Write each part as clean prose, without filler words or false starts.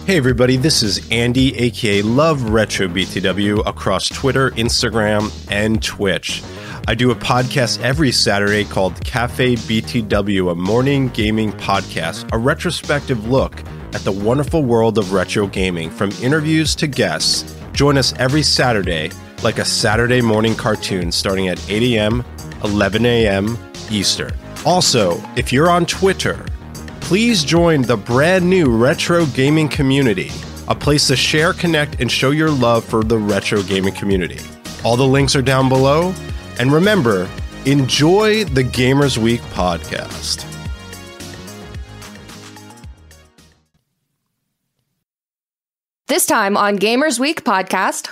Hey everybody, this is Andy, aka Love Retro BTW, across Twitter, Instagram, and Twitch. I do a podcast every Saturday called Cafe BTW, a morning gaming podcast, a retrospective look at the wonderful world of retro gaming, from interviews to guests. Join us every Saturday, like a Saturday morning cartoon, starting at 8 a.m., 11 a.m. Eastern. Also, if you're on Twitter, please join the brand new retro gaming community, a place to share, connect, and show your love for the retro gaming community. All the links are down below. And remember, enjoy the Gamers Week podcast. This time on Gamers Week podcast.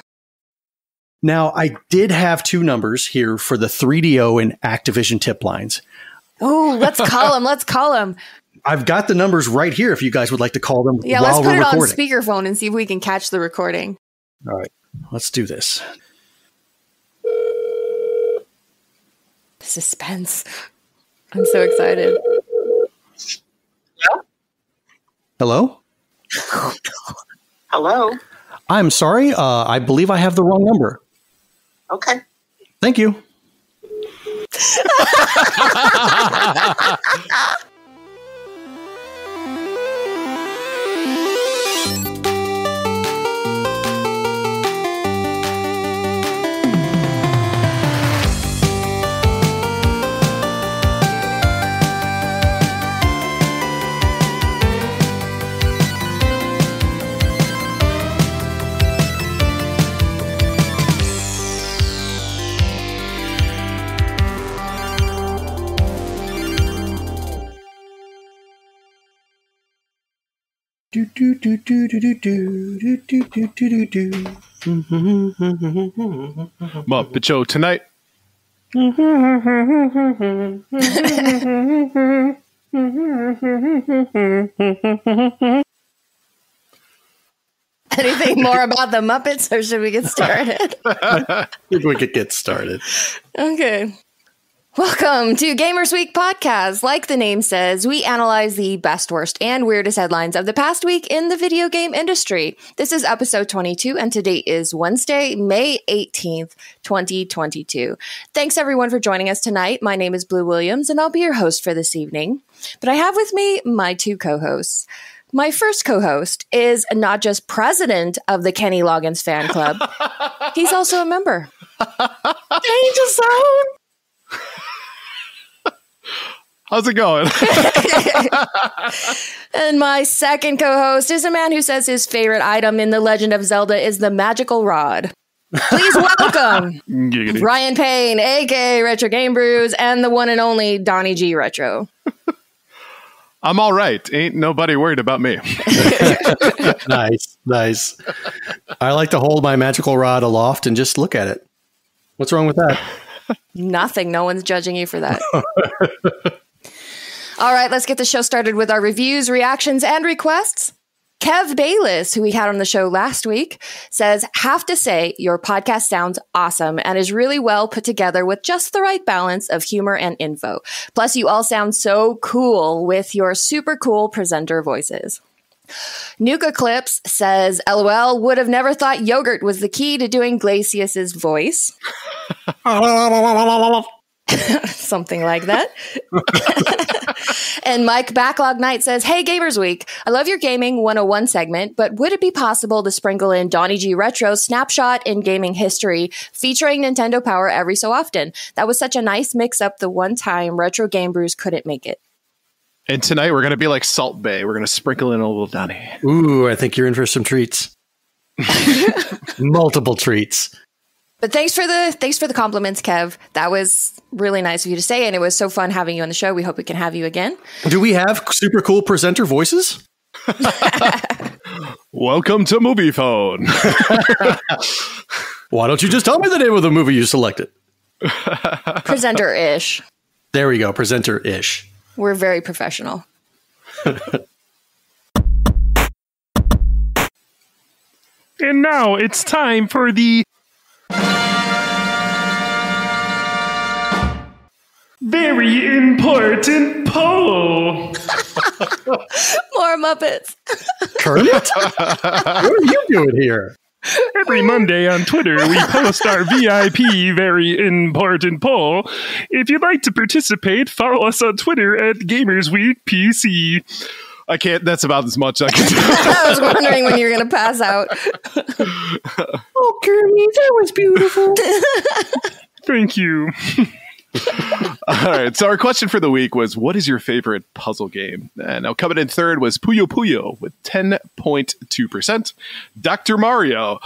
Now, I did have two numbers here for the 3DO and Activision tip lines. Oh, let's call them. I've got the numbers right here if you guys would like to call them Yeah, while let's put we're it on recording. speakerphone and see if we can catch the recording. All right, let's do this. Suspense. I'm so excited. Hello? Hello? I'm sorry, I believe I have the wrong number. Okay. Thank you. Muppet Show tonight. Anything more about the Muppets, or should we get started? I think we could get started. Okay. Welcome to Gamers Week podcast. Like the name says, we analyze the best, worst, and weirdest headlines of the past week in the video game industry. This is episode 22, and today is Wednesday, May 18th, 2022. Thanks everyone for joining us tonight. My name is Blue Williams, and I'll be your host for this evening. But I have with me my two co-hosts. My first co-host is not just president of the Kenny Loggins fan club, he's also a member. Danger Zone! How's it going? And my second co-host is a man who says his favorite item in The Legend of Zelda is the magical rod. Please welcome Giggity. Ryan Payne, aka Retro Game Brews, and the one and only Donnie G Retro. I'm all right. Ain't nobody worried about me. Nice. I like to hold my magical rod aloft and just look at it. What's wrong with that? Nothing. No one's judging you for that. All right, let's get the show started with our reviews, reactions, and requests. Kev Bayless, who we had on the show last week, says, have to say, your podcast sounds awesome and is really well put together with just the right balance of humor and info. Plus, you all sound so cool with your super cool presenter voices. Nuka Clips says, LOL, would have never thought yogurt was the key to doing Glacius's voice. Something like that. And Mike Backlog Knight says, hey, Gamers Week, I love your Gaming 101 segment, but would it be possible to sprinkle in Donnie G Retro's snapshot in gaming history featuring Nintendo Power every so often? That was such a nice mix-up the one time Retro Game Brews couldn't make it. And tonight we're going to be like Salt Bay. We're going to sprinkle in a little Donnie. Ooh, I think you're in for some treats. Multiple treats. But thanks for the compliments, Kev. That was really nice of you to say, and it was so fun having you on the show. We hope we can have you again. Do we have super cool presenter voices? Welcome to Movie Phone. Why don't you just tell me the name of the movie you selected? Presenter-ish. There we go, presenter-ish. We're very professional. And now it's time for the very important poll. More Muppets. Kermit? What are you doing here? Every Monday on Twitter, we post our VIP very important poll. If you'd like to participate, follow us on Twitter at GamersWeekPC. I can't. That's about as much I can do. I was wondering when you were going to pass out. Oh, Kermit, that was beautiful. Thank you. All right. So our question for the week was, what is your favorite puzzle game? And now coming in third was Puyo Puyo with 10.2%. Dr. Mario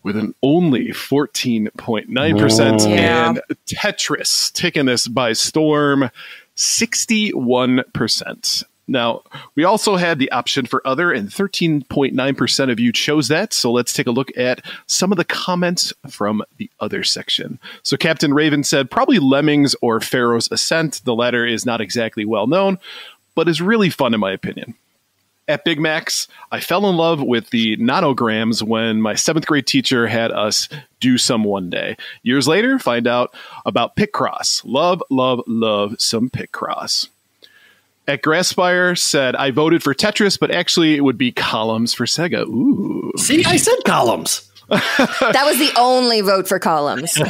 with an only 14.9%. Yeah. And Tetris taking this by storm, 61%. Now, we also had the option for other, and 13.9% of you chose that. So let's take a look at some of the comments from the other section. So Captain Raven said, probably Lemmings or Pharaoh's Ascent. The latter is not exactly well known, but is really fun in my opinion. At Big Max, I fell in love with the nanograms when my 7th grade teacher had us do some one day. Years later, find out about Picross. Love, love, love some Picross. At Grasspire said, I voted for Tetris, but actually it would be Columns for Sega. Ooh. See, I said Columns. That was the only vote for Columns. Out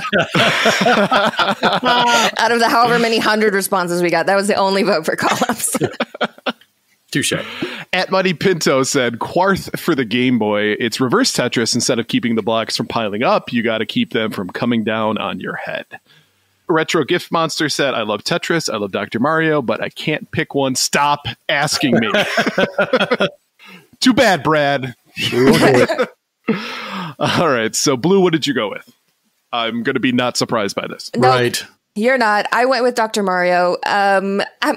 of the however many 100 responses we got, that was the only vote for Columns. Touche. At Muddy Pinto said, Quarth for the Game Boy. It's reverse Tetris. Instead of keeping the blocks from piling up, you got to keep them from coming down on your head. Retro Gift Monster said, I love Tetris, I love Dr. Mario, but I can't pick one. Stop asking me. Too bad, Brad. All right, so Blue, what did you go with? I'm going to be not surprised by this. No, Right. you're not. I went with Dr. Mario. I'm a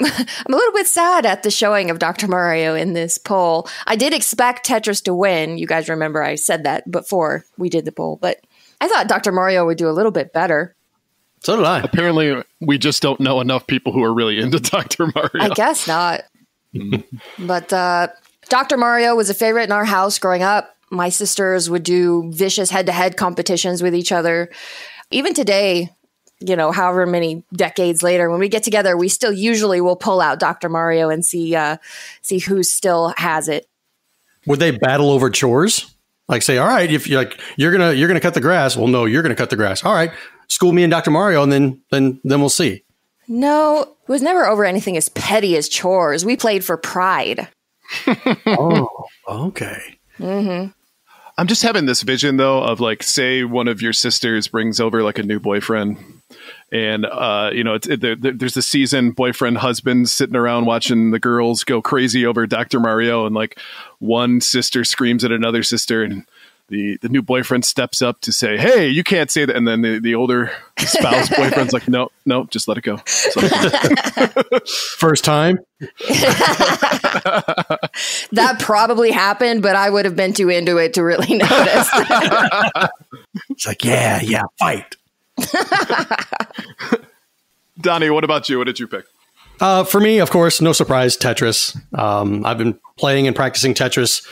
little bit sad at the showing of Dr. Mario in this poll. I did expect Tetris to win. You guys remember I said that before we did the poll, but I thought Dr. Mario would do a little bit better. So did I. Apparently, we just don't know enough people who are really into Dr. Mario. I guess not. But Dr. Mario was a favorite in our house growing up. My sisters would do vicious head-to-head competitions with each other. Even today, you know, however many decades later, when we get together, we still usually will pull out Dr. Mario and see who still has it. Would they battle over chores? Like say, all right, if you're like you're gonna cut the grass. Well, no, you're gonna cut the grass. All right, school me and Dr. Mario, and then we'll see. No, it was never over anything as petty as chores. We played for pride. Oh, okay. Mm-hmm. I'm just having this vision, though, of like, say one of your sisters brings over like a new boyfriend. And, you know, there's the season boyfriend, husband sitting around watching the girls go crazy over Dr. Mario. And like one sister screams at another sister and the new boyfriend steps up to say, hey, you can't say that. And then the older spouse boyfriend's like, no, just let it go. First time. That probably happened, but I would have been too into it to really notice. It's like, yeah, fight. Donnie, what about you? What did you pick? For me, of course, no surprise, Tetris. I've been playing and practicing Tetris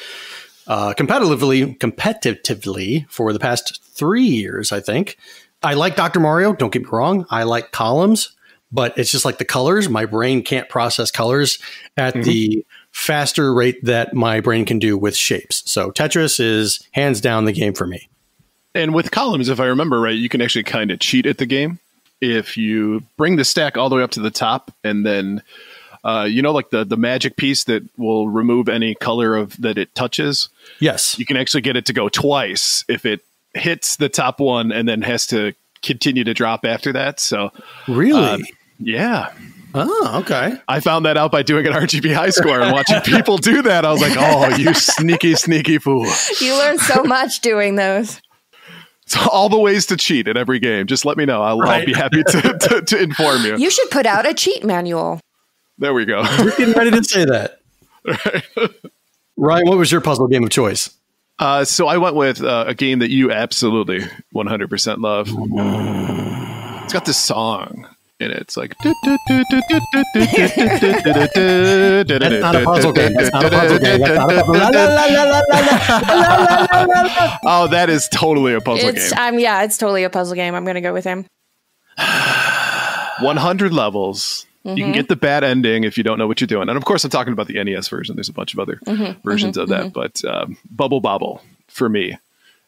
competitively for the past 3 years, I think. I like Dr. Mario. Don't get me wrong. I like Columns, but it's just like the colors. My brain can't process colors at the faster rate that my brain can do with shapes. So Tetris is hands down the game for me. And with Columns, if I remember right, you can actually kind of cheat at the game. If you bring the stack all the way up to the top and then, you know, like the magic piece that will remove any color that it touches. Yes. You can actually get it to go twice if it hits the top one and then has to continue to drop after that. So really? Yeah. Oh, okay. I found that out by doing an RGB high score and watching people do that. I was like, oh, you sneaky fool. You learn so much doing those. So all the ways to cheat in every game. Just let me know. I'll be happy to inform you. You should put out a cheat manual. There we go. We're getting ready to say that. Ryan, what was your puzzle game of choice? So I went with a game that you absolutely 100% love. It's got this song in it. It's like... That's not a puzzle game. That's not a puzzle game. Oh, that is totally a puzzle game. Yeah, it's totally a puzzle game. I'm going to go with him. 100 levels. You can get the bad ending if you don't know what you're doing. And of course, I'm talking about the NES version. There's a bunch of other versions of that. But Bubble Bobble, for me,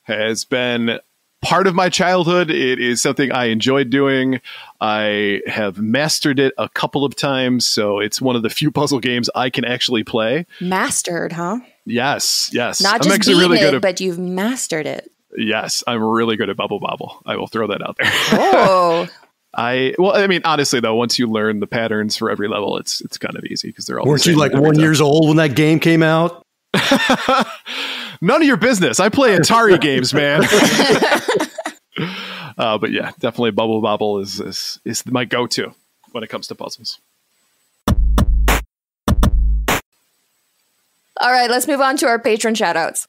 has been part of my childhood. It is something I enjoyed doing. I have mastered it a couple of times. So it's one of the few puzzle games I can actually play. Mastered, huh? Yes. Not just beating really it, but you've mastered it. Yes, I'm really good at Bubble Bobble. I will throw that out there. Oh. Honestly, though, once you learn the patterns for every level, it's kind of easy because they're all. Weren't you like 1 year old when that game came out? None of your business. I play Atari games, man. But yeah, definitely Bubble Bobble is my go-to when it comes to puzzles. All right, let's move on to our patron shoutouts.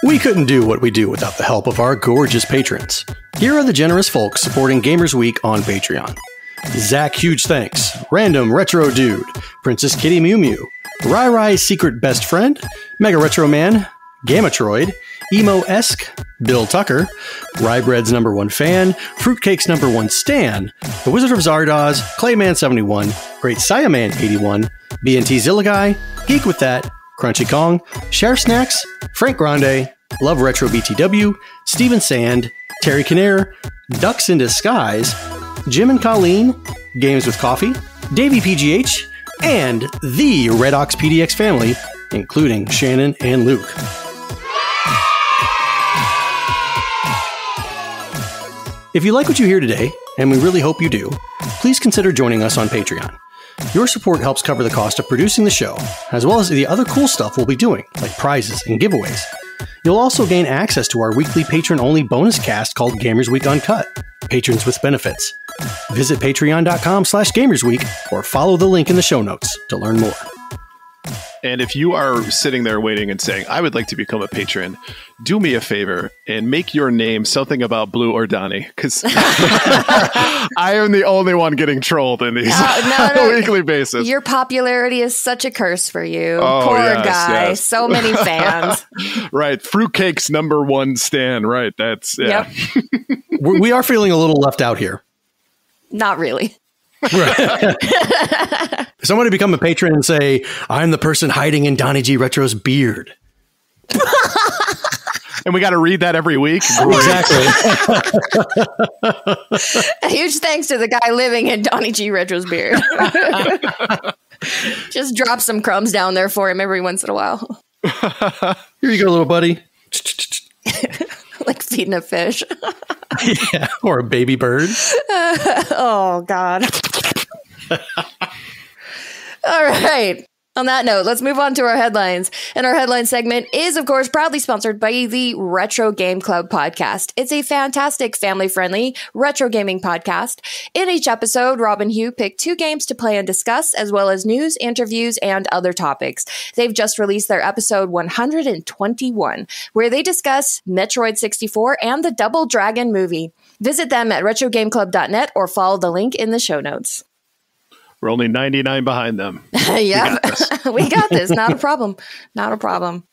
We couldn't do what we do without the help of our gorgeous patrons. Here are the generous folks supporting Gamers Week on Patreon. Zach, huge thanks. Random Retro Dude, Princess Kitty Mew Mew, Rai Rai's Secret Best Friend, Mega Retro Man, Gamatroid, Emo-esque, Bill Tucker, Rye-Bread's #1 fan, Fruitcake's #1 stan, The Wizard of Zardoz, Clayman71, Great Siaman 81, BNT Zillaguy, Geek With That, Crunchy Kong, Sheriff Snacks, Frank Grande, Love Retro BTW, Steven Sand, Terry Kinnair, Ducks in Disguise, Jim and Colleen, Games with Coffee, Davey PGH, and the Red Ox PDX family, including Shannon and Luke. If you like what you hear today, and we really hope you do, please consider joining us on Patreon. Your support helps cover the cost of producing the show, as well as the other cool stuff we'll be doing, like prizes and giveaways. You'll also gain access to our weekly patron-only bonus cast called Gamers Week Uncut, Patrons with Benefits. Visit patreon.com/gamersweek or follow the link in the show notes to learn more. And if you are sitting there waiting and saying, I would like to become a patron, do me a favor and make your name something about Blue or Donnie, because I am the only one getting trolled in these weekly basis. Your popularity is such a curse for you. Poor guy. Yes. So many fans. Right. Fruitcake's #1 stan. Right. That's, yeah. Yep. We are feeling a little left out here. Not really. Right. Someone to become a patron and say, I'm the person hiding in Donnie G Retro's beard. And we got to read that every week. Exactly. A huge thanks to the guy living in Donnie G Retro's beard. Just drop some crumbs down there for him every once in a while. Here you go, little buddy. Like feeding a fish. Yeah, or a baby bird. Oh, God. All right. On that note, let's move on to our headlines. And our headline segment is, of course, proudly sponsored by the Retro Game Club podcast. It's a fantastic family-friendly retro gaming podcast. In each episode, Rob and Hugh pick 2 games to play and discuss, as well as news, interviews, and other topics. They've just released their episode 121, where they discuss Metroid 64 and the Double Dragon movie. Visit them at retrogameclub.net or follow the link in the show notes. We're only 99 behind them. Yeah, we got this. Not a problem. Not a problem.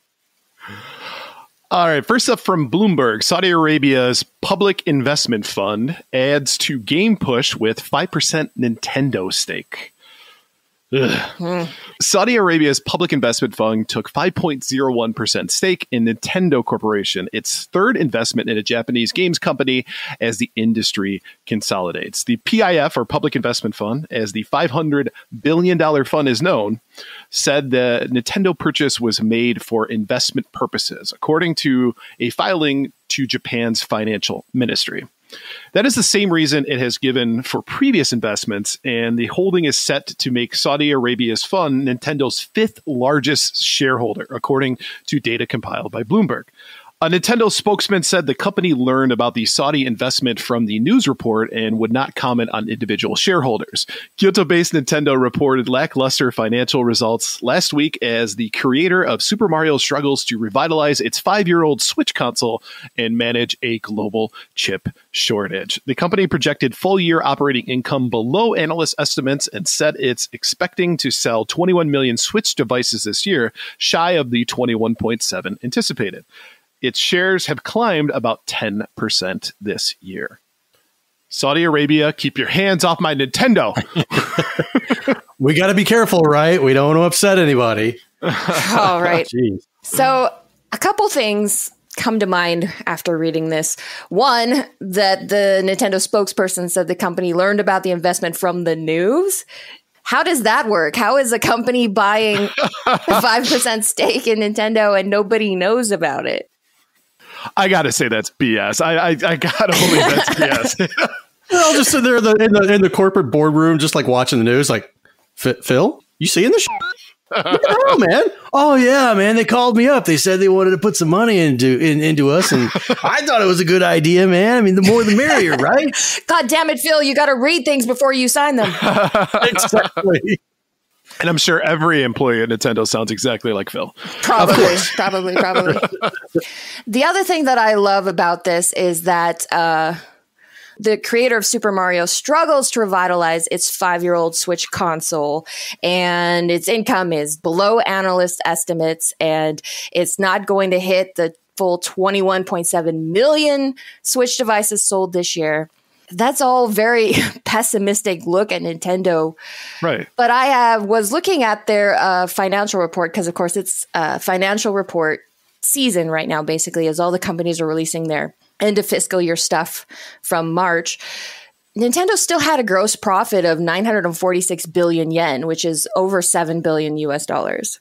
All right. First up from Bloomberg, Saudi Arabia's public investment fund adds to game push with 5% Nintendo stake. Saudi Arabia's public investment fund took 5.01% stake in Nintendo Corporation, its third investment in a Japanese games company as the industry consolidates. The PIF, or Public Investment Fund, as the $500 billion fund is known, said the Nintendo purchase was made for investment purposes, according to a filing to Japan's financial ministry. That is the same reason it has given for previous investments, and the holding is set to make Saudi Arabia's fund Nintendo's 5th largest shareholder, according to data compiled by Bloomberg. A Nintendo spokesman said the company learned about the Saudi investment from the news report and would not comment on individual shareholders. Kyoto-based Nintendo reported lackluster financial results last week as the creator of Super Mario struggles to revitalize its 5-year-old Switch console and manage a global chip shortage. The company projected full-year operating income below analyst estimates and said it's expecting to sell 21 million Switch devices this year, shy of the 21.7 anticipated. Its shares have climbed about 10% this year. Saudi Arabia, keep your hands off my Nintendo. We got to be careful, right? We don't want to upset anybody. All right. Jeez. So a couple things come to mind after reading this. One, that the Nintendo spokesperson said the company learned about the investment from the news. How does that work? How is a company buying a 5% stake in Nintendo and nobody knows about it? I got to say that's BS. I got to believe that's BS. They're all just sitting there in the corporate boardroom, just like watching the news, like, Phil, you seeing this? Oh, man. Oh, yeah, man. They called me up. They said they wanted to put some money into us. And I thought it was a good idea, man. I mean, the more the merrier, right? God damn it, Phil. You got to read things before you sign them. Exactly. And I'm sure every employee at Nintendo sounds exactly like Phil. Probably. The other thing that I love about this is that the creator of Super Mario struggles to revitalize its 5-year-old Switch console, and its income is below analyst estimates, and it's not going to hit the full 21.7 million Switch devices sold this year. That's all very pessimistic look at Nintendo. Right. But I was looking at their financial report, because, of course, it's financial report season right now, basically, as all the companies are releasing their end of fiscal year stuff from March. Nintendo still had a gross profit of 946 billion yen, which is over $7 billion US dollars.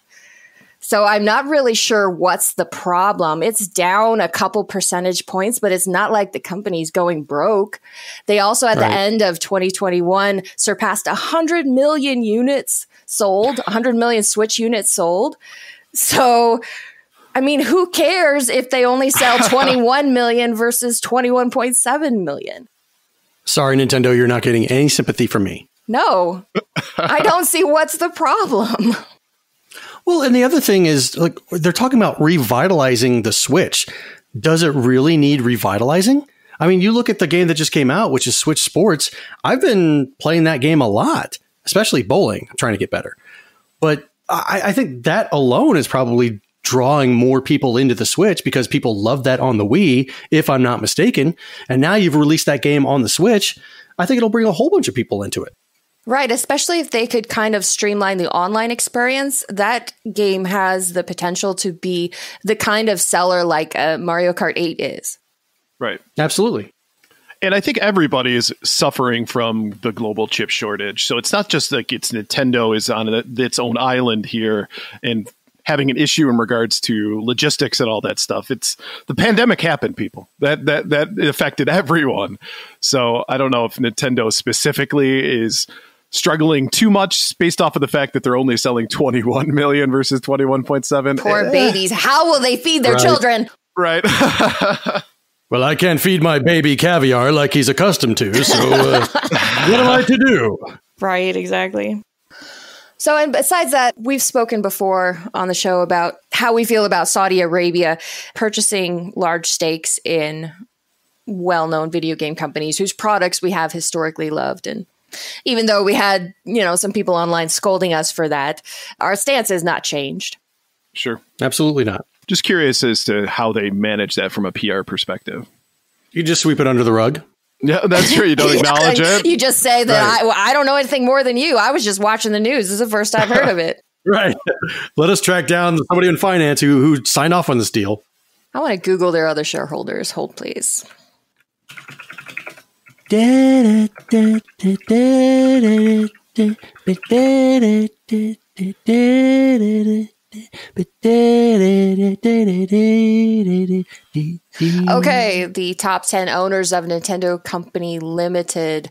So I'm not really sure what's the problem. It's down a couple percentage points, but it's not like the company's going broke. They also, at the end of 2021, surpassed 100 million units sold, 100 million Switch units sold. So, I mean, who cares if they only sell 21 million versus 21.7 million? Sorry, Nintendo, you're not getting any sympathy from me. No, I don't see what's the problem. Well, and the other thing is, like, they're talking about revitalizing the Switch. Does it really need revitalizing? I mean, you look at the game that just came out, which is Switch Sports. I've been playing that game a lot, especially bowling. I'm trying to get better. But I think that alone is probably drawing more people into the Switch, because people love that on the Wii, if I'm not mistaken. And now you've released that game on the Switch. I think it'll bring a whole bunch of people into it. Right, especially if they could kind of streamline the online experience. That game has the potential to be the kind of seller like Mario Kart 8 is. Right. Absolutely. And I think everybody is suffering from the global chip shortage. So it's not just like it's Nintendo is on its own island here and having an issue in regards to logistics and all that stuff. It's the pandemic happened, people. That affected everyone. So I don't know if Nintendo specifically is struggling too much based off of the fact that they're only selling 21 million versus 21.7. Poor babies. How will they feed their children? Right. Well, I can't feed my baby caviar like he's accustomed to, so what am I to do? Right, exactly. So, and besides that, we've spoken before on the show about how we feel about Saudi Arabia purchasing large stakes in well-known video game companies whose products we have historically loved. And even though we had, some people online scolding us for that, our stance has not changed. Sure. Absolutely not. Just curious as to how they manage that from a PR perspective. You just sweep it under the rug. Yeah, that's true. You don't acknowledge it. You just say that I don't know anything more than you. I was just watching the news. This is the first I've heard of it. Right. Let us track down somebody in finance who signed off on this deal. I want to Google their other shareholders. Hold, please. Okay, the top 10 owners of Nintendo Company Limited: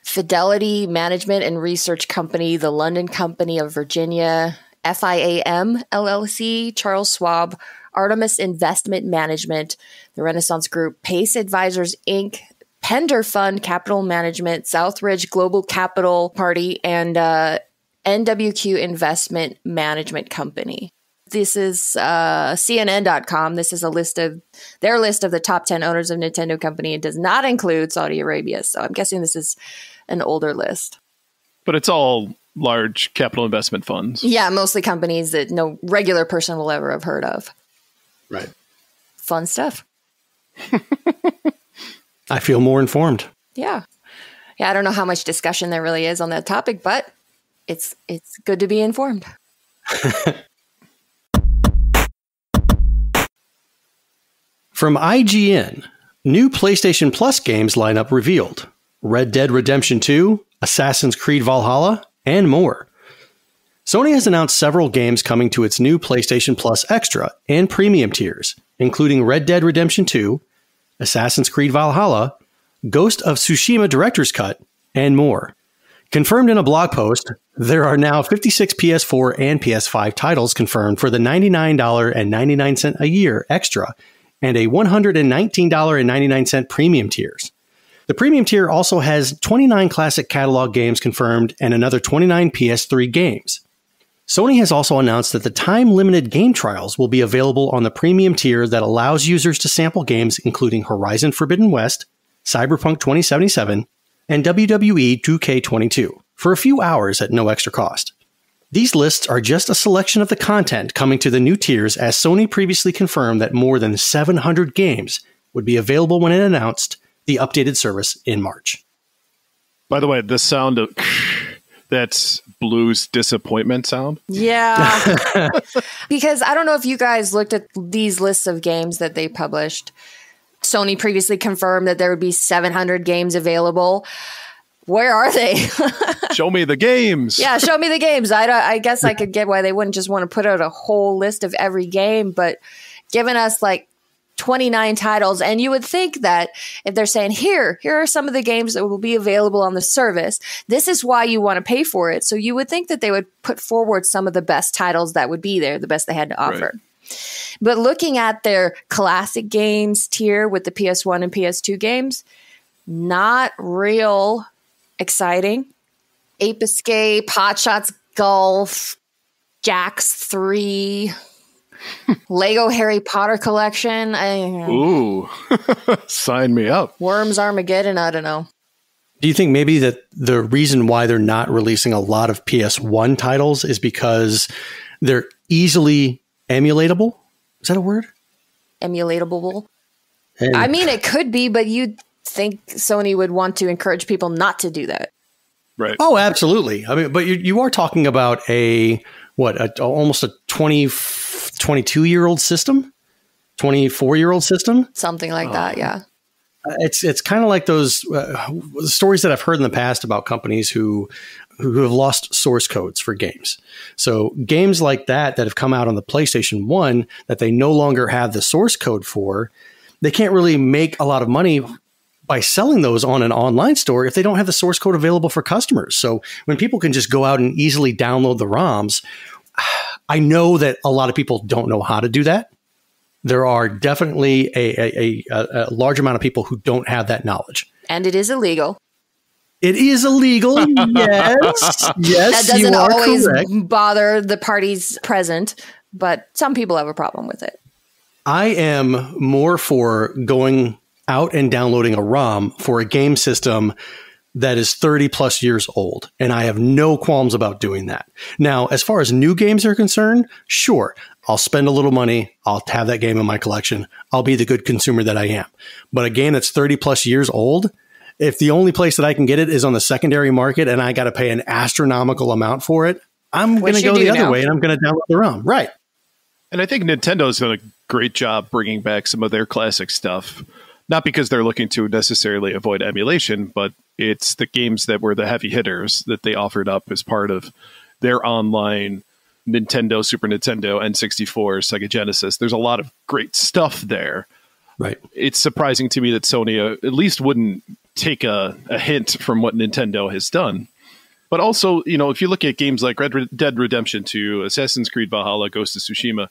Fidelity Management and Research Company, the London Company of Virginia, FIAM LLC, Charles Schwab, Artemis Investment Management, the Renaissance Group, Pace Advisors Inc., Pender Fund Capital Management, Southridge Global Capital Party, and NWQ Investment Management Company. This is CNN.com. This is their list of the top 10 owners of Nintendo Company. It does not include Saudi Arabia. So I'm guessing this is an older list. But it's all large capital investment funds. Yeah, mostly companies that no regular person will ever have heard of. Right. Fun stuff. I feel more informed. Yeah. Yeah, I don't know how much discussion there really is on that topic, but it's good to be informed. From IGN, new PlayStation Plus games lineup revealed. Red Dead Redemption 2, Assassin's Creed Valhalla, and more. Sony has announced several games coming to its new PlayStation Plus Extra and Premium tiers, including Red Dead Redemption 2, Assassin's Creed Valhalla, Ghost of Tsushima Director's Cut, and more. Confirmed in a blog post, there are now 56 PS4 and PS5 titles confirmed for the $99.99 a year extra and a $119.99 premium tiers. The premium tier also has 29 classic catalog games confirmed and another 29 PS3 games. Sony has also announced that the time-limited game trials will be available on the premium tier that allows users to sample games including Horizon Forbidden West, Cyberpunk 2077, and WWE 2K22 for a few hours at no extra cost. These lists are just a selection of the content coming to the new tiers, as Sony previously confirmed that more than 700 games would be available when it announced the updated service in March. By the way, the sound of that's Blue's disappointment sound. Yeah. Because I don't know if you guys looked at these lists of games that they published. Sony previously confirmed that there would be 700 games available. Where are they? Show me the games. Yeah, show me the games. I guess I could get why they wouldn't just want to put out a whole list of every game, but giving us like 29 titles. And you would think that if they're saying, here are some of the games that will be available on the service, this is why you want to pay for it. So you would think that they would put forward some of the best titles that would be there, the best they had to offer. Right. But looking at their classic games tier with the PS1 and PS2 games, not real exciting. Ape Escape, Hot Shots Golf, Jax 3, Lego Harry Potter Collection. Ooh, sign me up. Worms Armageddon, I don't know. Do you think maybe that the reason why they're not releasing a lot of PS1 titles is because they're easily emulatable? Is that a word? Emulatable? And I mean, it could be, but you'd think Sony would want to encourage people not to do that. Right. Oh, absolutely. I mean, but you are talking about almost a 22-year-old system, 24-year-old system, something like that. Yeah. It's kind of like those stories that I've heard in the past about companies who have lost source codes for games. So games like that have come out on the PlayStation 1 that they no longer have the source code for, they can't really make a lot of money by selling those on an online store if they don't have the source code available for customers. So when people can just go out and easily download the ROMs, I know that a lot of people don't know how to do that. There are definitely a large amount of people who don't have that knowledge. And it is illegal. It is illegal, yes. Yes, that doesn't always correct. bother the parties present, but some people have a problem with it. I am more for going out and downloading a ROM for a game system that is 30 plus years old. And I have no qualms about doing that. Now, as far as new games are concerned, sure, I'll spend a little money. I'll have that game in my collection. I'll be the good consumer that I am. But a game that's 30 plus years old, if the only place that I can get it is on the secondary market and I got to pay an astronomical amount for it, I'm going to go the other way and I'm going to download the ROM. Right. And I think Nintendo's done a great job bringing back some of their classic stuff. Not because they're looking to necessarily avoid emulation, but it's the games that were the heavy hitters that they offered up as part of their online Nintendo, Super Nintendo, N64, Sega Genesis. There's a lot of great stuff there. Right. It's surprising to me that Sony at least wouldn't take a hint from what Nintendo has done. But also, if you look at games like Red Dead Redemption 2, Assassin's Creed Valhalla, Ghost of Tsushima,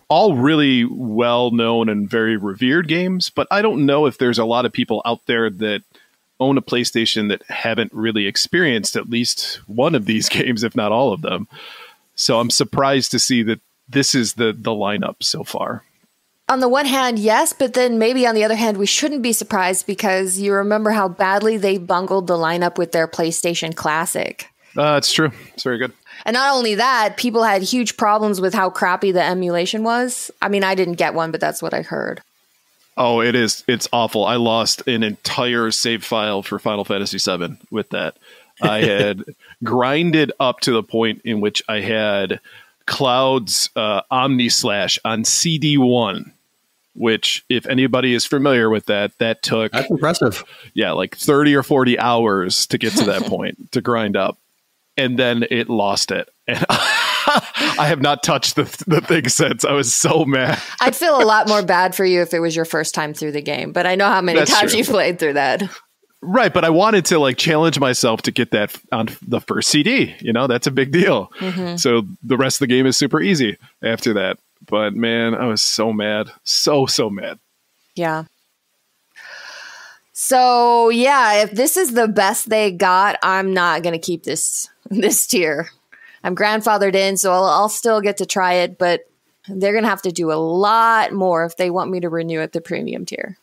all really well-known and very revered games, but I don't know if there's a lot of people out there that own a PlayStation that haven't really experienced at least one of these games, if not all of them. So I'm surprised to see that this is the lineup so far. On the one hand, yes, but then maybe on the other hand, we shouldn't be surprised because you remember how badly they bungled the lineup with their PlayStation Classic. It's true. It's very good. And not only that, people had huge problems with how crappy the emulation was. I mean, I didn't get one, but that's what I heard. Oh, it is. It's awful. I lost an entire save file for Final Fantasy VII with that. I had grinded up to the point in which I had Cloud's Omni Slash on CD1, which, if anybody is familiar with that took... That's impressive. Yeah, like 30 or 40 hours to get to that point, to grind up. And then it lost it. And I have not touched the thing since. I was so mad. I'd feel a lot more bad for you if it was your first time through the game, but I know how many times you've played through that. Right, but I wanted to like challenge myself to get that on the first CD. You know, that's a big deal. Mm-hmm. So the rest of the game is super easy after that. But man, I was so mad. So mad. Yeah. So yeah, if this is the best they got, I'm not going to keep this tier. I'm grandfathered in, so I'll still get to try it, but they're going to have to do a lot more if they want me to renew at the premium tier.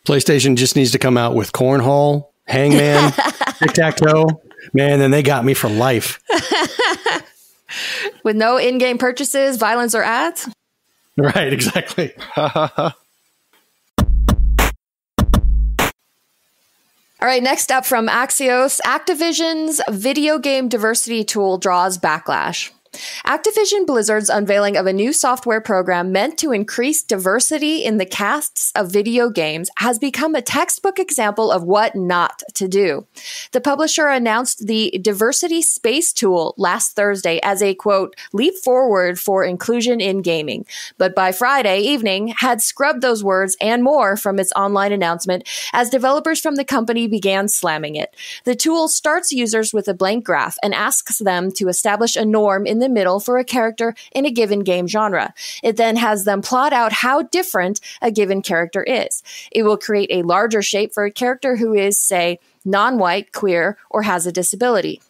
PlayStation just needs to come out with Cornhole, Hangman, Tic-Tac-Toe. Man, then they got me for life. With no in-game purchases, violence, or ads? Right, exactly. All right, next up from Axios, Activision's video game diversity tool draws backlash. Activision Blizzard's unveiling of a new software program meant to increase diversity in the casts of video games has become a textbook example of what not to do. The publisher announced the Diversity Space Tool last Thursday as a, quote, leap forward for inclusion in gaming, but by Friday evening had scrubbed those words and more from its online announcement as developers from the company began slamming it. The tool starts users with a blank graph and asks them to establish a norm in the middle for a character in a given game genre. It then has them plot out how different a given character is. It will create a larger shape for a character who is, say, non-white, queer, or has a disability.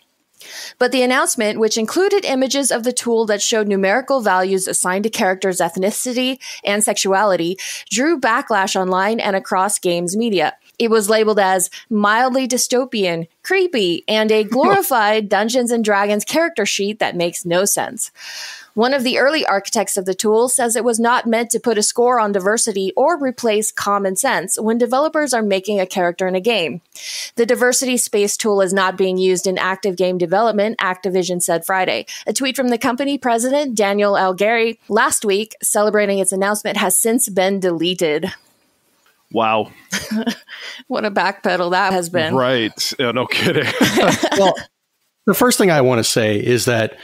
But the announcement, which included images of the tool that showed numerical values assigned to characters' ethnicity and sexuality, drew backlash online and across games media. It was labeled as mildly dystopian, creepy, and a glorified Dungeons & Dragons character sheet that makes no sense. One of the early architects of the tool says it was not meant to put a score on diversity or replace common sense when developers are making a character in a game. The Diversity Space tool is not being used in active game development, Activision said Friday. A tweet from the company president, Daniel Algary, last week celebrating its announcement has since been deleted. Wow. What a backpedal that has been. Right. No kidding. Well, the first thing I want to say is that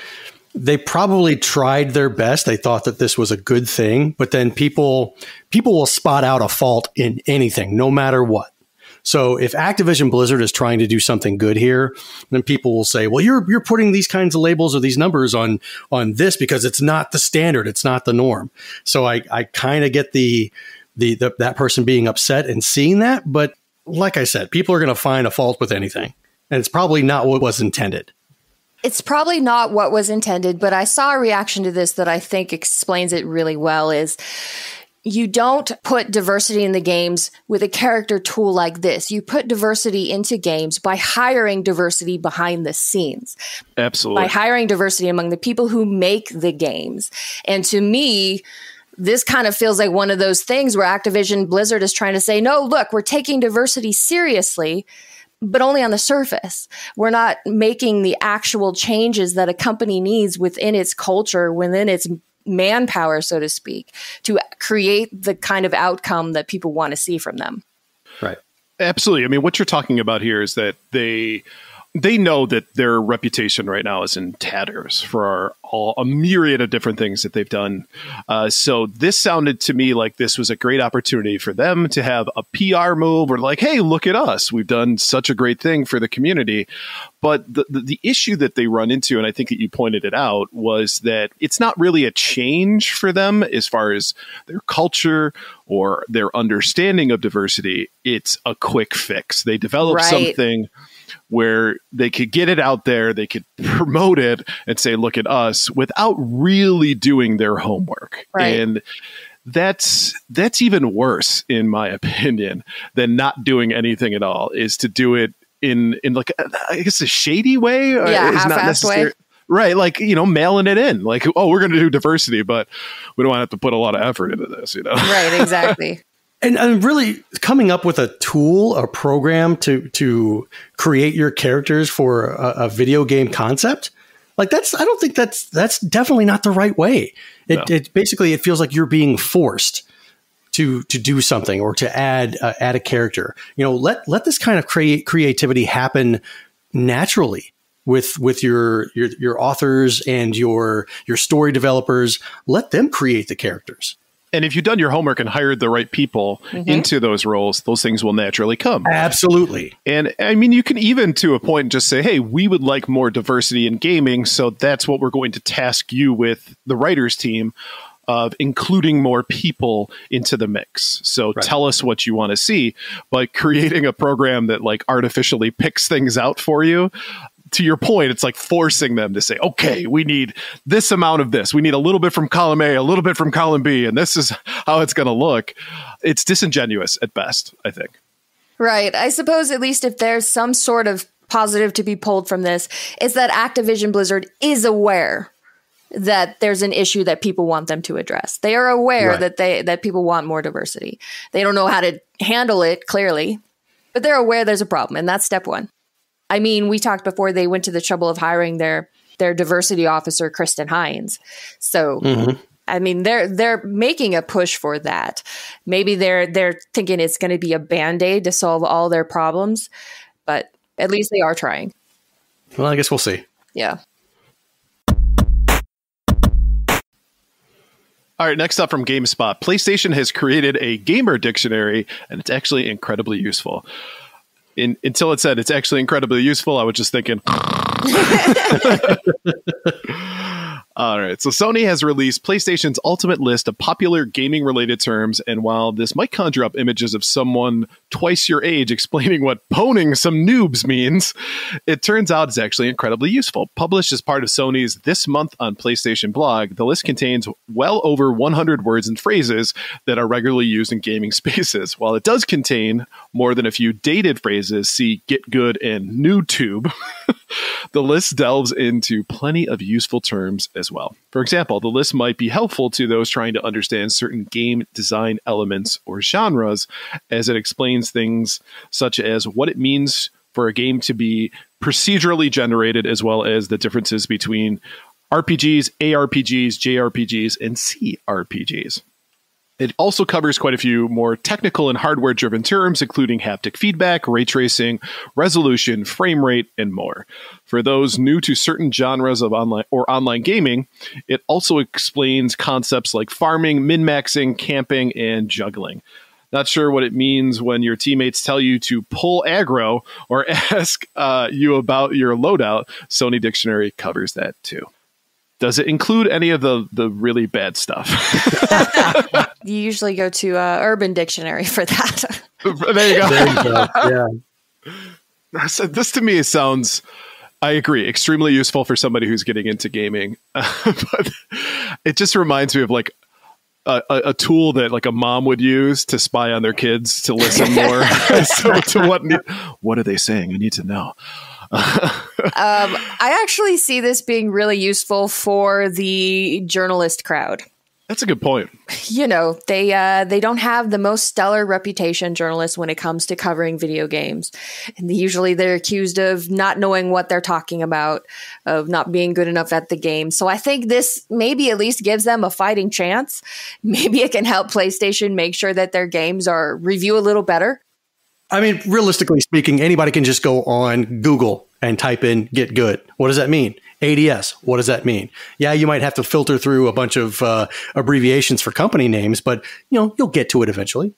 they probably tried their best. They thought that this was a good thing, but then people will spot out a fault in anything, no matter what. So if Activision Blizzard is trying to do something good here, then people will say, well, you're putting these kinds of labels or these numbers on this because it's not the standard. It's not the norm. So I kind of get that person being upset and seeing that. But like I said, people are going to find a fault with anything. And it's probably not what was intended. It's probably not what was intended, but I saw a reaction to this that I think explains it really well is you don't put diversity in the games with a character tool like this. You put diversity into games by hiring diversity behind the scenes. Absolutely. By hiring diversity among the people who make the games. And to me, this kind of feels like one of those things where Activision Blizzard is trying to say, no, look, we're taking diversity seriously, but only on the surface. We're not making the actual changes that a company needs within its culture, within its manpower, so to speak, to create the kind of outcome that people want to see from them. Right. Absolutely. I mean, what you're talking about here is that they know that their reputation right now is in tatters for a myriad of different things that they've done. So this sounded to me like this was a great opportunity for them to have a PR move or like, hey, look at us. We've done such a great thing for the community. But the issue that they run into, and I think that you pointed it out, was that it's not really a change for them as far as their culture or their understanding of diversity. It's a quick fix. They develop something where they could get it out there, they could promote it and say, look at us, without really doing their homework. Right. And that's even worse, in my opinion, than not doing anything at all, is to do it in like, I guess, a shady way. Yeah, half-assed way. Right, like, mailing it in. Like, oh, we're going to do diversity, but we don't want to have to put a lot of effort into this, Right, exactly. And really coming up with a tool, a program to create your characters for a video game concept, like I don't think that's definitely not the right way. It basically, it feels like you're being forced to do something or to add a character. Let this kind of creativity happen naturally with your authors and your story developers. Let them create the characters. And if you've done your homework and hired the right people into those roles, those things will naturally come. Absolutely. And I mean, you can even to a point just say, hey, we would like more diversity in gaming. So that's what we're going to task you with the writers team of including more people into the mix. So tell us what you want to see. But creating a program that like artificially picks things out for you, to your point, it's like forcing them to say, okay, we need this amount of this. We need a little bit from column A, a little bit from column B, and this is how it's going to look. It's disingenuous at best, I think. Right. I suppose at least if there's some sort of positive to be pulled from this, is that Activision Blizzard is aware that there's an issue that people want them to address. They are aware that people want more diversity. They don't know how to handle it, clearly, but they're aware there's a problem, and that's step one. I mean, we talked before they went to the trouble of hiring their diversity officer, Kristen Hines. So, I mean, they're making a push for that. Maybe they're thinking it's going to be a Band-Aid to solve all their problems, but at least they are trying. Well, I guess we'll see. Yeah. All right, next up from GameSpot, PlayStation has created a gamer dictionary, and it's actually incredibly useful. Until it said it's actually incredibly useful, I was just thinking. All right. So Sony has released PlayStation's ultimate list of popular gaming-related terms, and while this might conjure up images of someone twice your age explaining what "poning some noobs" means, it turns out it's actually incredibly useful. Published as part of Sony's This Month on PlayStation blog, the list contains well over 100 words and phrases that are regularly used in gaming spaces. While it does contain more than a few dated phrases, see "get good" and "noob," the list delves into plenty of useful terms as well. For example, the list might be helpful to those trying to understand certain game design elements or genres, as it explains things such as what it means for a game to be procedurally generated, as well as the differences between RPGs, ARPGs, JRPGs, and CRPGs. It also covers quite a few more technical and hardware-driven terms, including haptic feedback, ray tracing, resolution, frame rate, and more. For those new to certain genres of online gaming, it also explains concepts like farming, min-maxing, camping, and juggling. Not sure what it means when your teammates tell you to pull aggro or ask you about your loadout. Sony Dictionary covers that too. Does it include any of the really bad stuff? You usually go to Urban Dictionary for that. There you go. There you go. Yeah. So this to me sounds, I agree, extremely useful for somebody who's getting into gaming. But it just reminds me of like a tool that like a mom would use to spy on their kids to listen more to what are they saying? I need to know. I actually see this being really useful for the journalist crowd. That's a good point. You know, they don't have the most stellar reputation, journalists, when it comes to covering video games. And usually they're accused of not knowing what they're talking about, of not being good enough at the game. So I think this maybe at least gives them a fighting chance. Maybe it can help PlayStation make sure that their games are review a little better. I mean, realistically speaking, anybody can just go on Google and type in "get good." What does that mean? ADS. What does that mean? Yeah, you might have to filter through a bunch of abbreviations for company names, but you'll get to it eventually.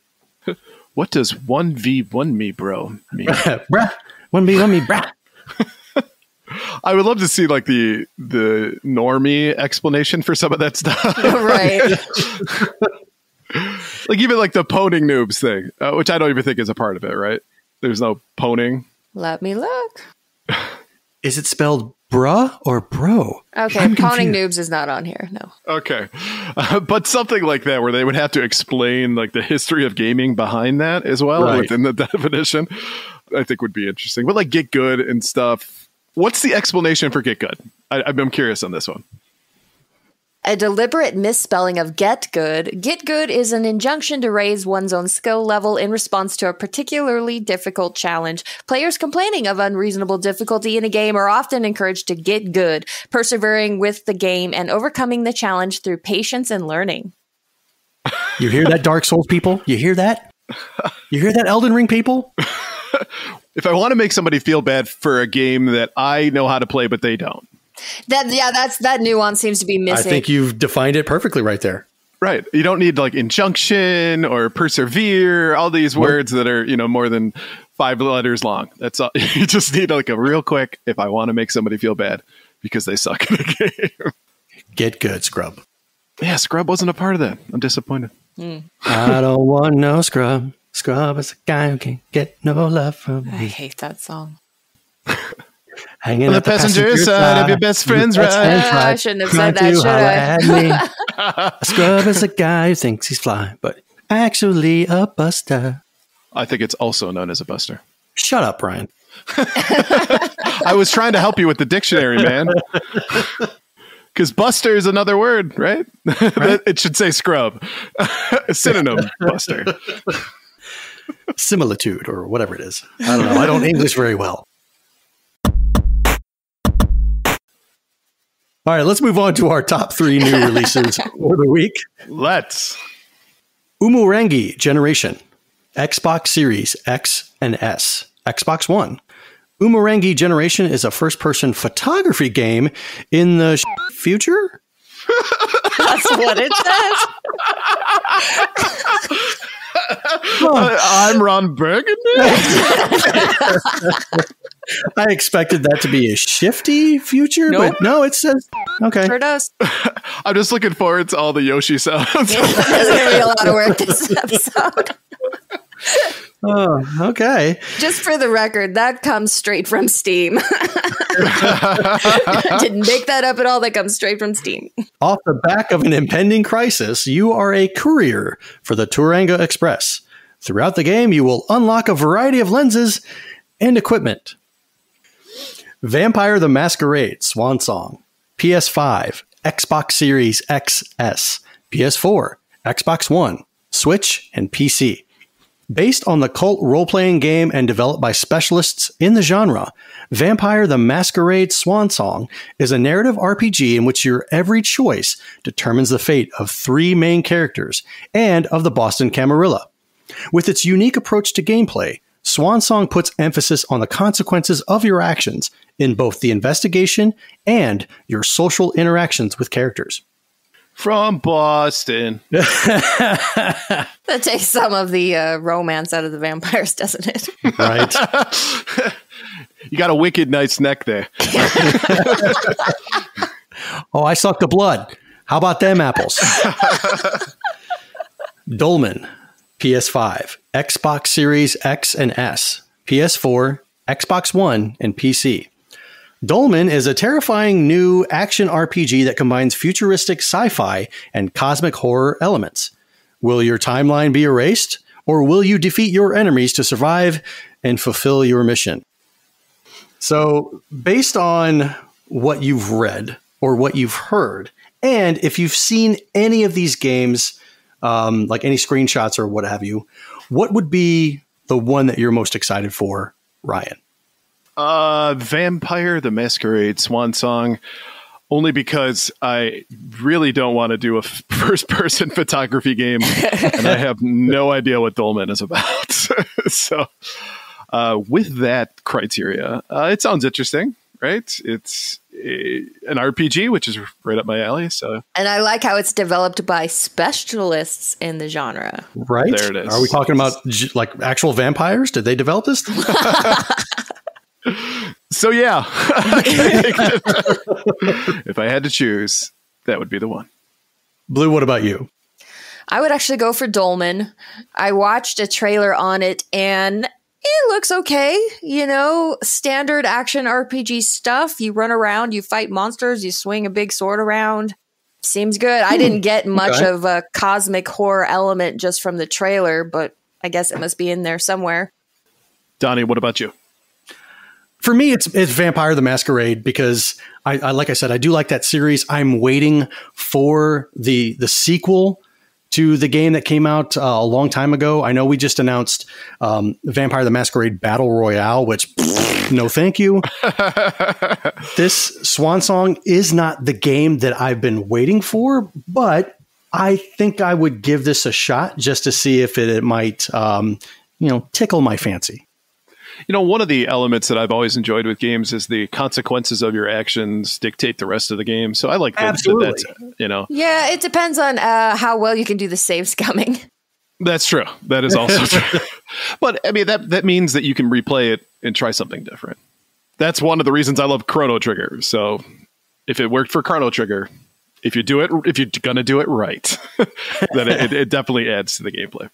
What does 1v1 me, bro, mean? Brah. 1v1 me, brah. I would love to see like the normie explanation for some of that stuff. Right. Like even like the poning noobs thing, which I don't even think is a part of it, right? There's no poning. Let me look. Is it spelled bruh or bro? Okay, poning noobs is not on here. No. Okay. But something like that where they would have to explain like the history of gaming behind that as well within the definition, I think would be interesting. But like get good and stuff. What's the explanation for get good? I'm curious on this one. A deliberate misspelling of get good. Get good is an injunction to raise one's own skill level in response to a particularly difficult challenge. Players complaining of unreasonable difficulty in a game are often encouraged to get good, persevering with the game and overcoming the challenge through patience and learning. You hear that, Dark Souls people? You hear that? You hear that, Elden Ring people? If I want to make somebody feel bad for a game that I know how to play, but they don't. That nuance seems to be missing. I think you've defined it perfectly right there. Right. You don't need like injunction or persevere, all these words that are, more than 5 letters long. That's all. You just need like a real quick, if I want to make somebody feel bad because they suck at a game. Get good, scrub. Yeah, scrub wasn't a part of that. I'm disappointed. I don't want no scrub. Scrub is a guy who can't get no love from me. I hate that song. Hanging on at the passenger side of your best friend's ride. I shouldn't have said that, should I? A scrub is a guy who thinks he's fly, but actually a buster. I think it's also known as a buster. Shut up, Brian. I was trying to help you with the dictionary, man. Because buster is another word, right? It should say scrub. Synonym, buster. Similitude or whatever it is. I don't know. I don't English very well. All right, let's move on to our top 3 new releases for the week. Let's. Umurangi Generation, Xbox Series X and S, Xbox One. Umurangi Generation is a first-person photography game in the future? That's what it says. I'm Ron Burgundy. I expected that to be a shifty future, Nope. but no, it says, okay. Sure does. I'm just looking forward to all the Yoshi sounds. There's going to be a lot of work this episode. Oh, okay. Just for the record, that comes straight from Steam. Didn't make that up at all. That comes straight from Steam. Off the back of an impending crisis, you are a courier for the Turanga Express. Throughout the game, you will unlock a variety of lenses and equipment. Vampire the Masquerade Swan Song, PS5, Xbox Series XS, PS4, Xbox One, Switch, and PC. Based on the cult role-playing game and developed by specialists in the genre, Vampire the Masquerade Swan Song is a narrative RPG in which your every choice determines the fate of 3 main characters and of the Boston Camarilla. With its unique approach to gameplay, Swan Song puts emphasis on the consequences of your actions in both the investigation and your social interactions with characters. From Boston. That takes some of the romance out of the vampires, doesn't it? Right. You got a wicked nice neck there. Oh, I suck the blood. How about them apples? Dolmen, PS5, Xbox Series X and S, PS4, Xbox One, and PC. Dolmen is a terrifying new action RPG that combines futuristic sci-fi and cosmic horror elements. Will your timeline be erased, or will you defeat your enemies to survive and fulfill your mission? So, based on what you've read or what you've heard, and if you've seen any of these games, like any screenshots or what have you, what would be the one that you're most excited for, Ryan? Vampire the Masquerade Swan Song, only because I really don't want to do a first-person photography game, and I have no idea what Dolmen is about. So, with that criteria, it sounds interesting, right? It's an RPG, which is right up my alley. So, and I like how it's developed by specialists in the genre. Right? There it is. Are we talking about like actual vampires? Did they develop this? So yeah, if I had to choose, that would be the one. Blue, what about you? I would actually go for Dolmen. I watched a trailer on it and it looks okay. You know, standard action RPG stuff. You run around, you fight monsters, you swing a big sword around. Seems good. I didn't get much of a cosmic horror element just from the trailer, but I guess it must be in there somewhere. Donnie, what about you? For me, it's Vampire the Masquerade because I like I said, I do like that series. I'm waiting for the sequel to the game that came out a long time ago. I know we just announced Vampire the Masquerade Battle Royale, which no thank you. This Swan Song is not the game that I've been waiting for, but I think I would give this a shot just to see if it might, tickle my fancy. One of the elements that I've always enjoyed with games is the consequences of your actions dictate the rest of the game. So I like that. Yeah, it depends on how well you can do the save scumming. That's true. That is also true. But I mean, that means that you can replay it and try something different. That's one of the reasons I love Chrono Trigger. So if it worked for Chrono Trigger, if you're going to do it right, then it definitely adds to the gameplay.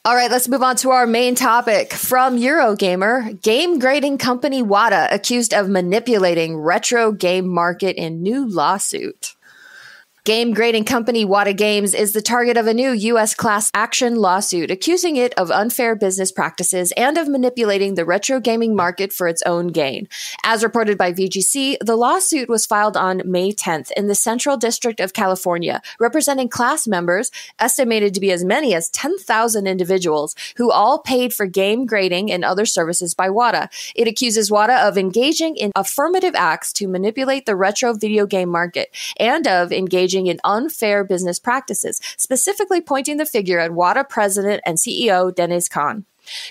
All right, let's move on to our main topic. From Eurogamer, game grading company Wata accused of manipulating retro game market in new lawsuit. Game grading company Wata Games is the target of a new U.S. class action lawsuit accusing it of unfair business practices and of manipulating the retro gaming market for its own gain. As reported by VGC, the lawsuit was filed on May 10th in the Central District of California, representing class members, estimated to be as many as 10,000 individuals, who all paid for game grading and other services by Wata. It accuses Wata of engaging in affirmative acts to manipulate the retro video game market and of engaging in unfair business practices, specifically pointing the finger at Wata president and CEO Dennis Kahn.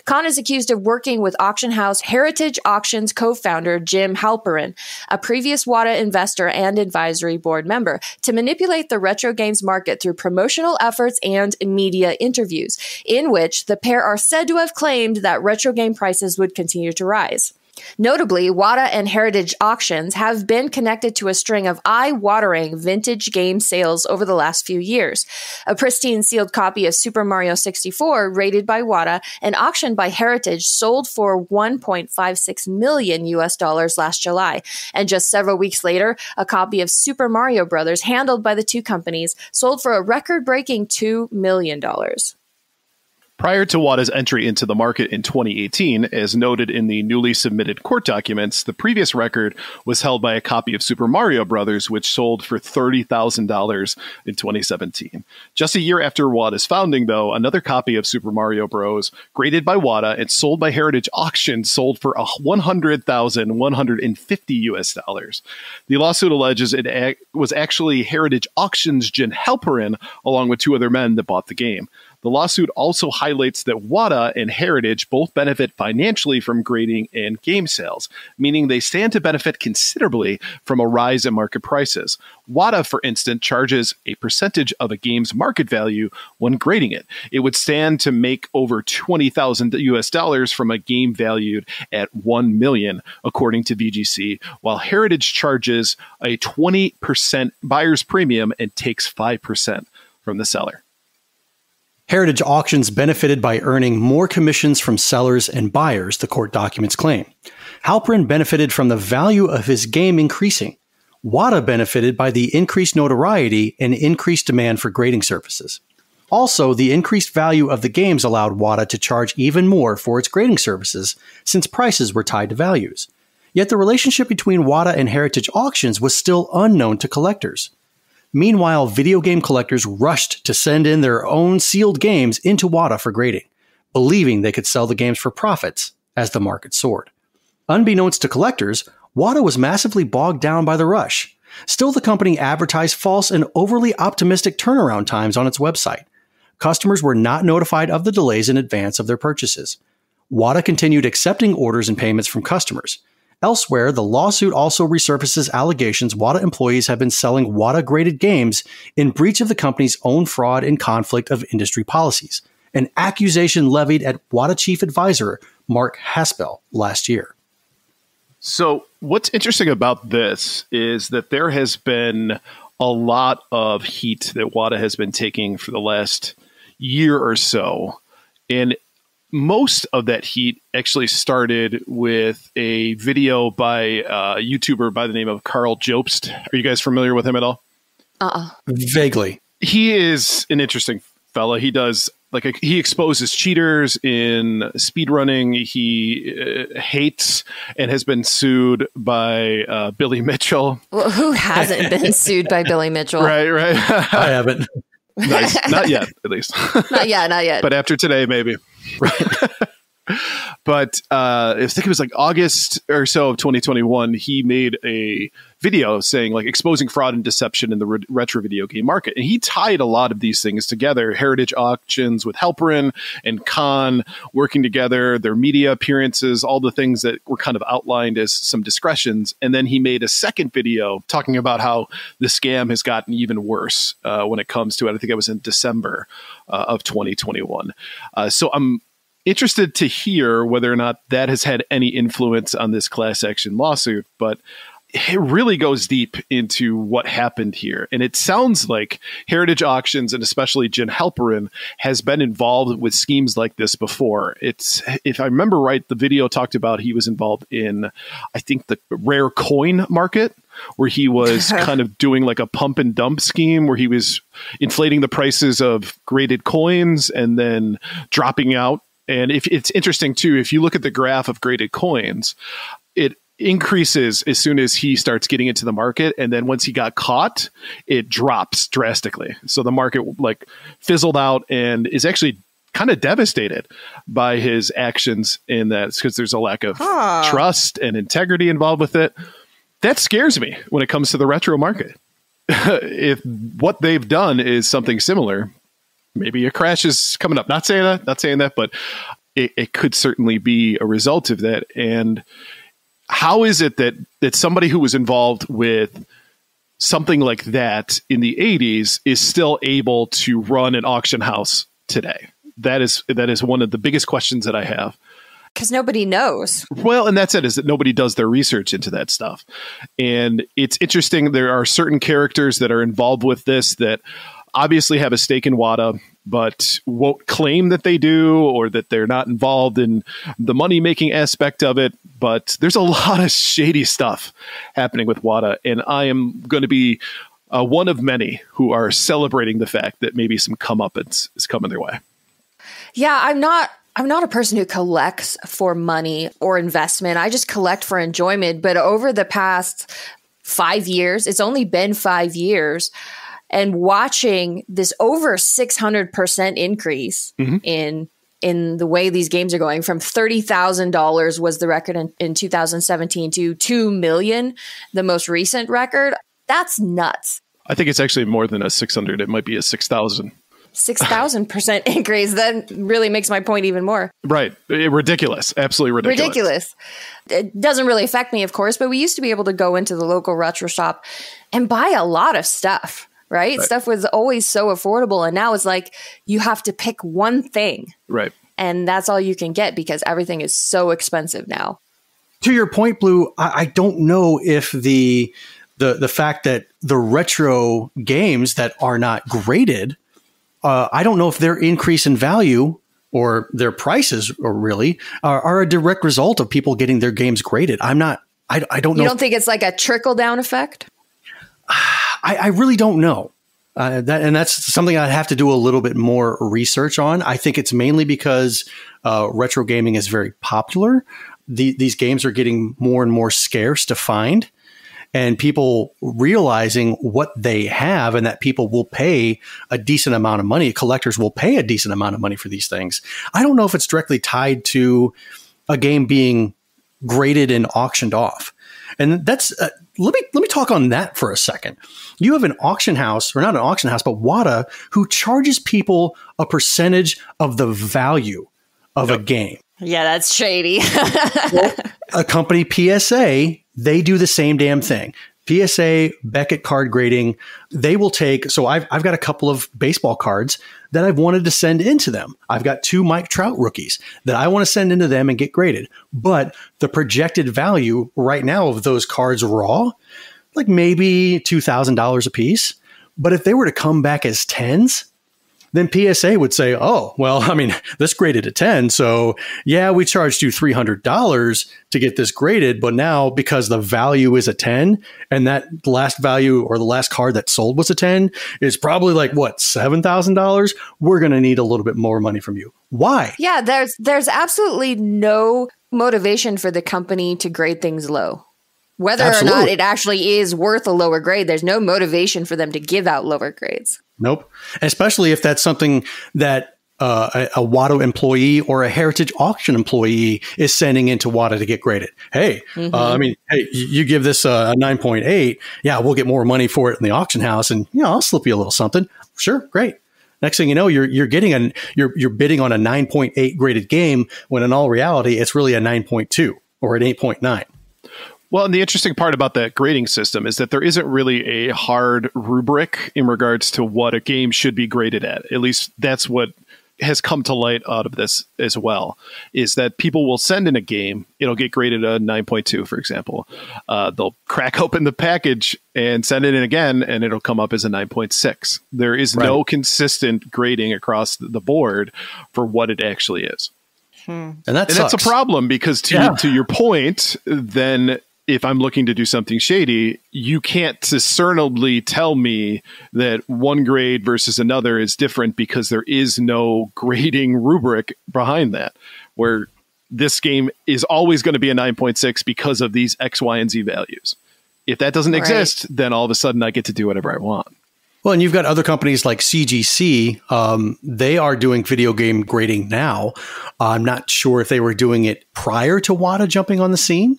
Kahn is accused of working with auction house Heritage Auctions co-founder Jim Halperin, a previous Wata investor and advisory board member, to manipulate the retro games market through promotional efforts and media interviews, in which the pair are said to have claimed that retro game prices would continue to rise. Notably, Wata and Heritage Auctions have been connected to a string of eye-watering vintage game sales over the last few years. A pristine sealed copy of Super Mario 64, rated by Wata and auctioned by Heritage, sold for $1.56 million last July. And just several weeks later, a copy of Super Mario Bros., handled by the two companies, sold for a record-breaking $2 million. Prior to Wata's entry into the market in 2018, as noted in the newly submitted court documents, the previous record was held by a copy of Super Mario Bros., which sold for $30,000 in 2017. Just a year after Wata's founding, though, another copy of Super Mario Bros., graded by Wata and sold by Heritage Auctions, sold for $100,150. The lawsuit alleges it was actually Heritage Auctions' Jim Halperin, along with two other men, that bought the game. The lawsuit also highlights that Wata and Heritage both benefit financially from grading and game sales, meaning they stand to benefit considerably from a rise in market prices. Wata, for instance, charges a percentage of a game's market value when grading it. It would stand to make over $20,000 from a game valued at $1 million, according to VGC, while Heritage charges a 20% buyer's premium and takes 5% from the seller. Heritage Auctions benefited by earning more commissions from sellers and buyers, the court documents claim. Halperin benefited from the value of his game increasing. Wata benefited by the increased notoriety and increased demand for grading services. Also, the increased value of the games allowed Wata to charge even more for its grading services, since prices were tied to values. Yet the relationship between Wata and Heritage Auctions was still unknown to collectors. Meanwhile, video game collectors rushed to send in their own sealed games into Wata for grading, believing they could sell the games for profits as the market soared. Unbeknownst to collectors, Wata was massively bogged down by the rush. Still, the company advertised false and overly optimistic turnaround times on its website. Customers were not notified of the delays in advance of their purchases. Wata continued accepting orders and payments from customers. Elsewhere, the lawsuit also resurfaces allegations Wata employees have been selling Wata-graded games in breach of the company's own fraud and conflict of industry policies, an accusation levied at Wata chief advisor Mark Haspel last year. So what's interesting about this is that there has been a lot of heat that Wata has been taking for the last year or so. And most of that heat actually started with a video by a YouTuber by the name of Carl Jobst. Are you guys familiar with him at all? Vaguely. He is an interesting fella. He does like he exposes cheaters in speedrunning. He hates and has been sued by Billy Mitchell. Well, who hasn't been sued by Billy Mitchell? Right. I haven't. Nice. Not yet, at least. Not yet. But after today, maybe. Right. But I think it was like August or so of 2021, he made a video saying like exposing fraud and deception in the retro video game market. And he tied a lot of these things together, heritage auctions with Helperin and Khan working together, their media appearances, all the things that were kind of outlined as some discretions. And then he made a second video talking about how the scam has gotten even worse when it comes to it. I think it was in December of 2021. So I'm interested to hear whether or not that has had any influence on this class action lawsuit, but it really goes deep into what happened here. And it sounds like Heritage Auctions, and especially Jen Helperin, has been involved with schemes like this before. It's, if I remember right, the video talked about he was involved in, I think, the rare coin market, where he was kind of doing like a pump and dump scheme where he was inflating the prices of graded coins and then dropping out. And if it's interesting too, if you look at the graph of graded coins, it increases as soon as he starts getting into the market. And then once he got caught, it drops drastically. So the market like fizzled out and is actually kind of devastated by his actions in that, because there's a lack of trust and integrity involved with it. That scares me when it comes to the retro market. If what they've done is something similar, maybe a crash is coming up. Not saying that, but it could certainly be a result of that. And how is it that somebody who was involved with something like that in the 80s is still able to run an auction house today? That is one of the biggest questions that I have. Because nobody knows. Well, and that's it, is that nobody does their research into that stuff. And it's interesting. There are certain characters that are involved with this that obviously have a stake in Wata, but won't claim that they do or that they're not involved in the money-making aspect of it. But there's a lot of shady stuff happening with Wata, and I am going to be one of many who are celebrating the fact that maybe some comeuppance is coming their way. Yeah, I'm not a person who collects for money or investment. I just collect for enjoyment. But over the past 5 years, it's only been 5 years, and watching this over 600% increase in the way these games are going, from $30,000 was the record in 2017 to $2 million, the most recent record. That's nuts. I think it's actually more than a 600. It might be a 6,000. 6,000% increase. That really makes my point even more. Right. Ridiculous. Absolutely ridiculous. It doesn't really affect me, of course, but we used to be able to go into the local retro shop and buy a lot of stuff. Right? Stuff was always so affordable. And now it's like you have to pick one thing. Right. And that's all you can get because everything is so expensive now. To your point, Blue, I don't know if the fact that the retro games that are not graded, I don't know if their increase in value or their prices are a direct result of people getting their games graded. I don't know. You don't think it's like a trickle down effect? I really don't know. That's something I'd have to do a little bit more research on. I think it's mainly because retro gaming is very popular. These games are getting more and more scarce to find, and people realizing what they have and that people will pay a decent amount of money. Collectors will pay a decent amount of money for these things. I don't know if it's directly tied to a game being graded and auctioned off. And that's let me talk on that for a second. You have an auction house, or not an auction house, but Wata, who charges people a percentage of the value of a game. Yeah, that's shady. Well, a company, PSA, they do the same damn thing. PSA, Beckett card grading, they will take. So I've got a couple of baseball cards that I've wanted to send into them. I've got 2 Mike Trout rookies that I want to send into them and get graded. But the projected value right now of those cards raw, like maybe $2,000 a piece. But if they were to come back as 10s, then PSA would say, oh, well, I mean, this graded a 10. So yeah, we charged you $300 to get this graded. But now because the value is a 10 and that last value or the last card that sold was a 10 is probably like what, $7,000. We're going to need a little bit more money from you. Why? Yeah, there's absolutely no motivation for the company to grade things low. Whether or not it actually is worth a lower grade, there's no motivation for them to give out lower grades. Nope. Especially if that's something that a Wata employee or a Heritage Auction employee is sending into Wata to get graded. Hey, hey, you give this a 9.8. Yeah, we'll get more money for it in the auction house, and I'll slip you a little something. Sure, great. Next thing you know, you're bidding on a 9.8 graded game when in all reality it's really a 9.2 or an 8.9. Well, and the interesting part about that grading system is that there isn't really a hard rubric in regards to what a game should be graded at. At least that's what has come to light out of this as well, is that people will send in a game, it'll get graded a 9.2, for example. They'll crack open the package and send it in again, and it'll come up as a 9.6. There is no consistent grading across the board for what it actually is. And that's a problem because to your point, then if I'm looking to do something shady, you can't discernibly tell me that one grade versus another is different because there is no grading rubric behind that, where this game is always going to be a 9.6 because of these X, Y, and Z values. If that doesn't exist, then all of a sudden I get to do whatever I want. Well, and you've got other companies like CGC. They are doing video game grading now. I'm not sure if they were doing it prior to Wata jumping on the scene.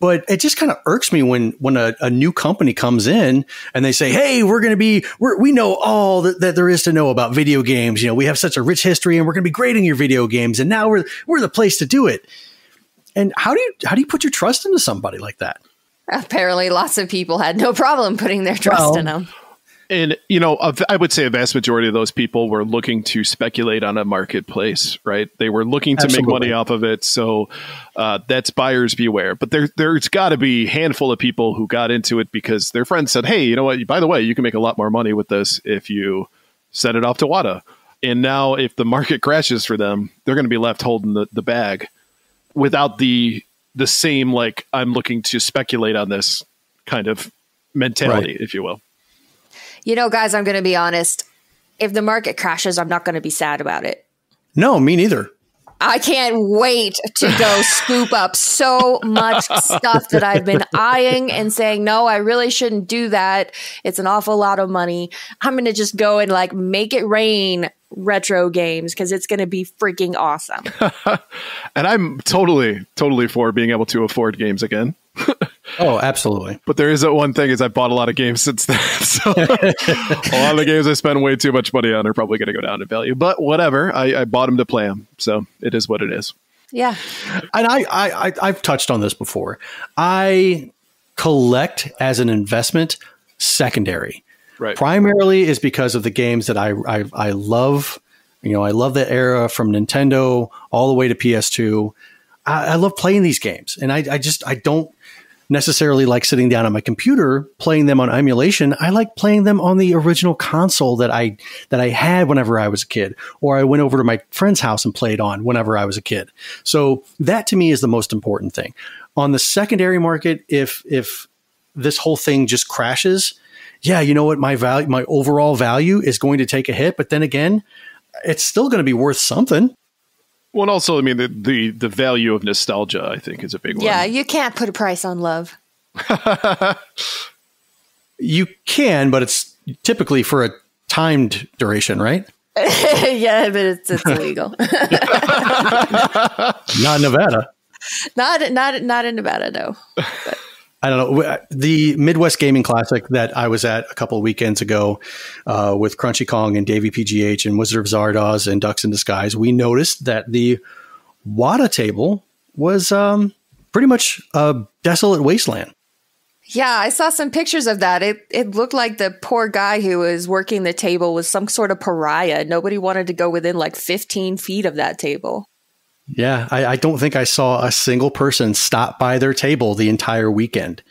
But it just kind of irks me when a new company comes in and they say, hey, we know all that there is to know about video games. We have such a rich history and we're going to be grading your video games. And now we're the place to do it. And how do you put your trust into somebody like that? Apparently lots of people had no problem putting their trust in them. And, I would say a vast majority of those people were looking to speculate on a marketplace, right? They were looking to make money off of it. So that's buyers beware. But there's got to be a handful of people who got into it because their friends said, hey, you know what? By the way, you can make a lot more money with this if you send it off to Wata. And now if the market crashes for them, they're going to be left holding the bag without the same, like, I'm looking to speculate on this kind of mentality, if you will. Guys, I'm going to be honest. If the market crashes, I'm not going to be sad about it. No, me neither. I can't wait to go scoop up so much stuff that I've been eyeing and saying, no, I really shouldn't do that. It's an awful lot of money. I'm going to just go and make it rain retro games because it's going to be freaking awesome. And I'm totally for being able to afford games again. Oh, absolutely. But there is that one thing is I bought a lot of games since then. So a lot of the games I spend way too much money on are probably going to go down in value. But whatever, I bought them to play them. So it is what it is. Yeah. And I've touched on this before. I collect as an investment secondary. Right. Primarily is because of the games that I love. I love that era from Nintendo all the way to PS2. I love playing these games, and I don't necessarily like sitting down on my computer playing them on emulation. I like playing them on the original console that I had whenever I was a kid, or I went over to my friend's house and played on whenever I was a kid. So that to me is the most important thing. On the secondary market, if this whole thing just crashes, yeah, you know what, my overall value is going to take a hit, but then again, it's still going to be worth something. Well, and also, the value of nostalgia, I think, is a big one. Yeah, you can't put a price on love. You can, but it's typically for a timed duration, right? Yeah, but it's illegal. Not in Nevada. Not in Nevada, no. But. I don't know. The Midwest Gaming Classic that I was at a couple of weekends ago with Crunchy Kong and Davey PGH and Wizard of Zardoz and Ducks in Disguise, we noticed that the Wata table was pretty much a desolate wasteland. Yeah, I saw some pictures of that. It looked like the poor guy who was working the table was some sort of pariah. Nobody wanted to go within 15 feet of that table. Yeah, I don't think I saw a single person stop by their table the entire weekend.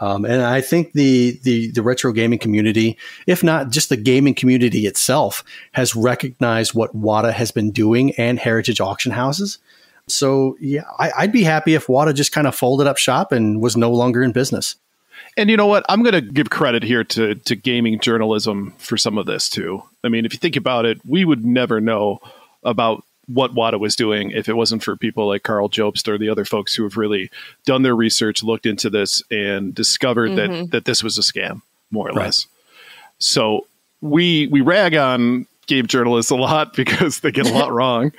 And I think the retro gaming community, if not just the gaming community itself, has recognized what Wata has been doing and heritage auction houses. So, yeah, I'd be happy if Wata just kind of folded up shop and was no longer in business. And you know what? I'm going to give credit here to gaming journalism for some of this, too. I mean, if you think about it, we would never know about what Wata was doing if it wasn't for people like Carl Jobst or the other folks who have really done their research, looked into this, and discovered that this was a scam, more or less. So we rag on game journalists a lot because they get a lot wrong,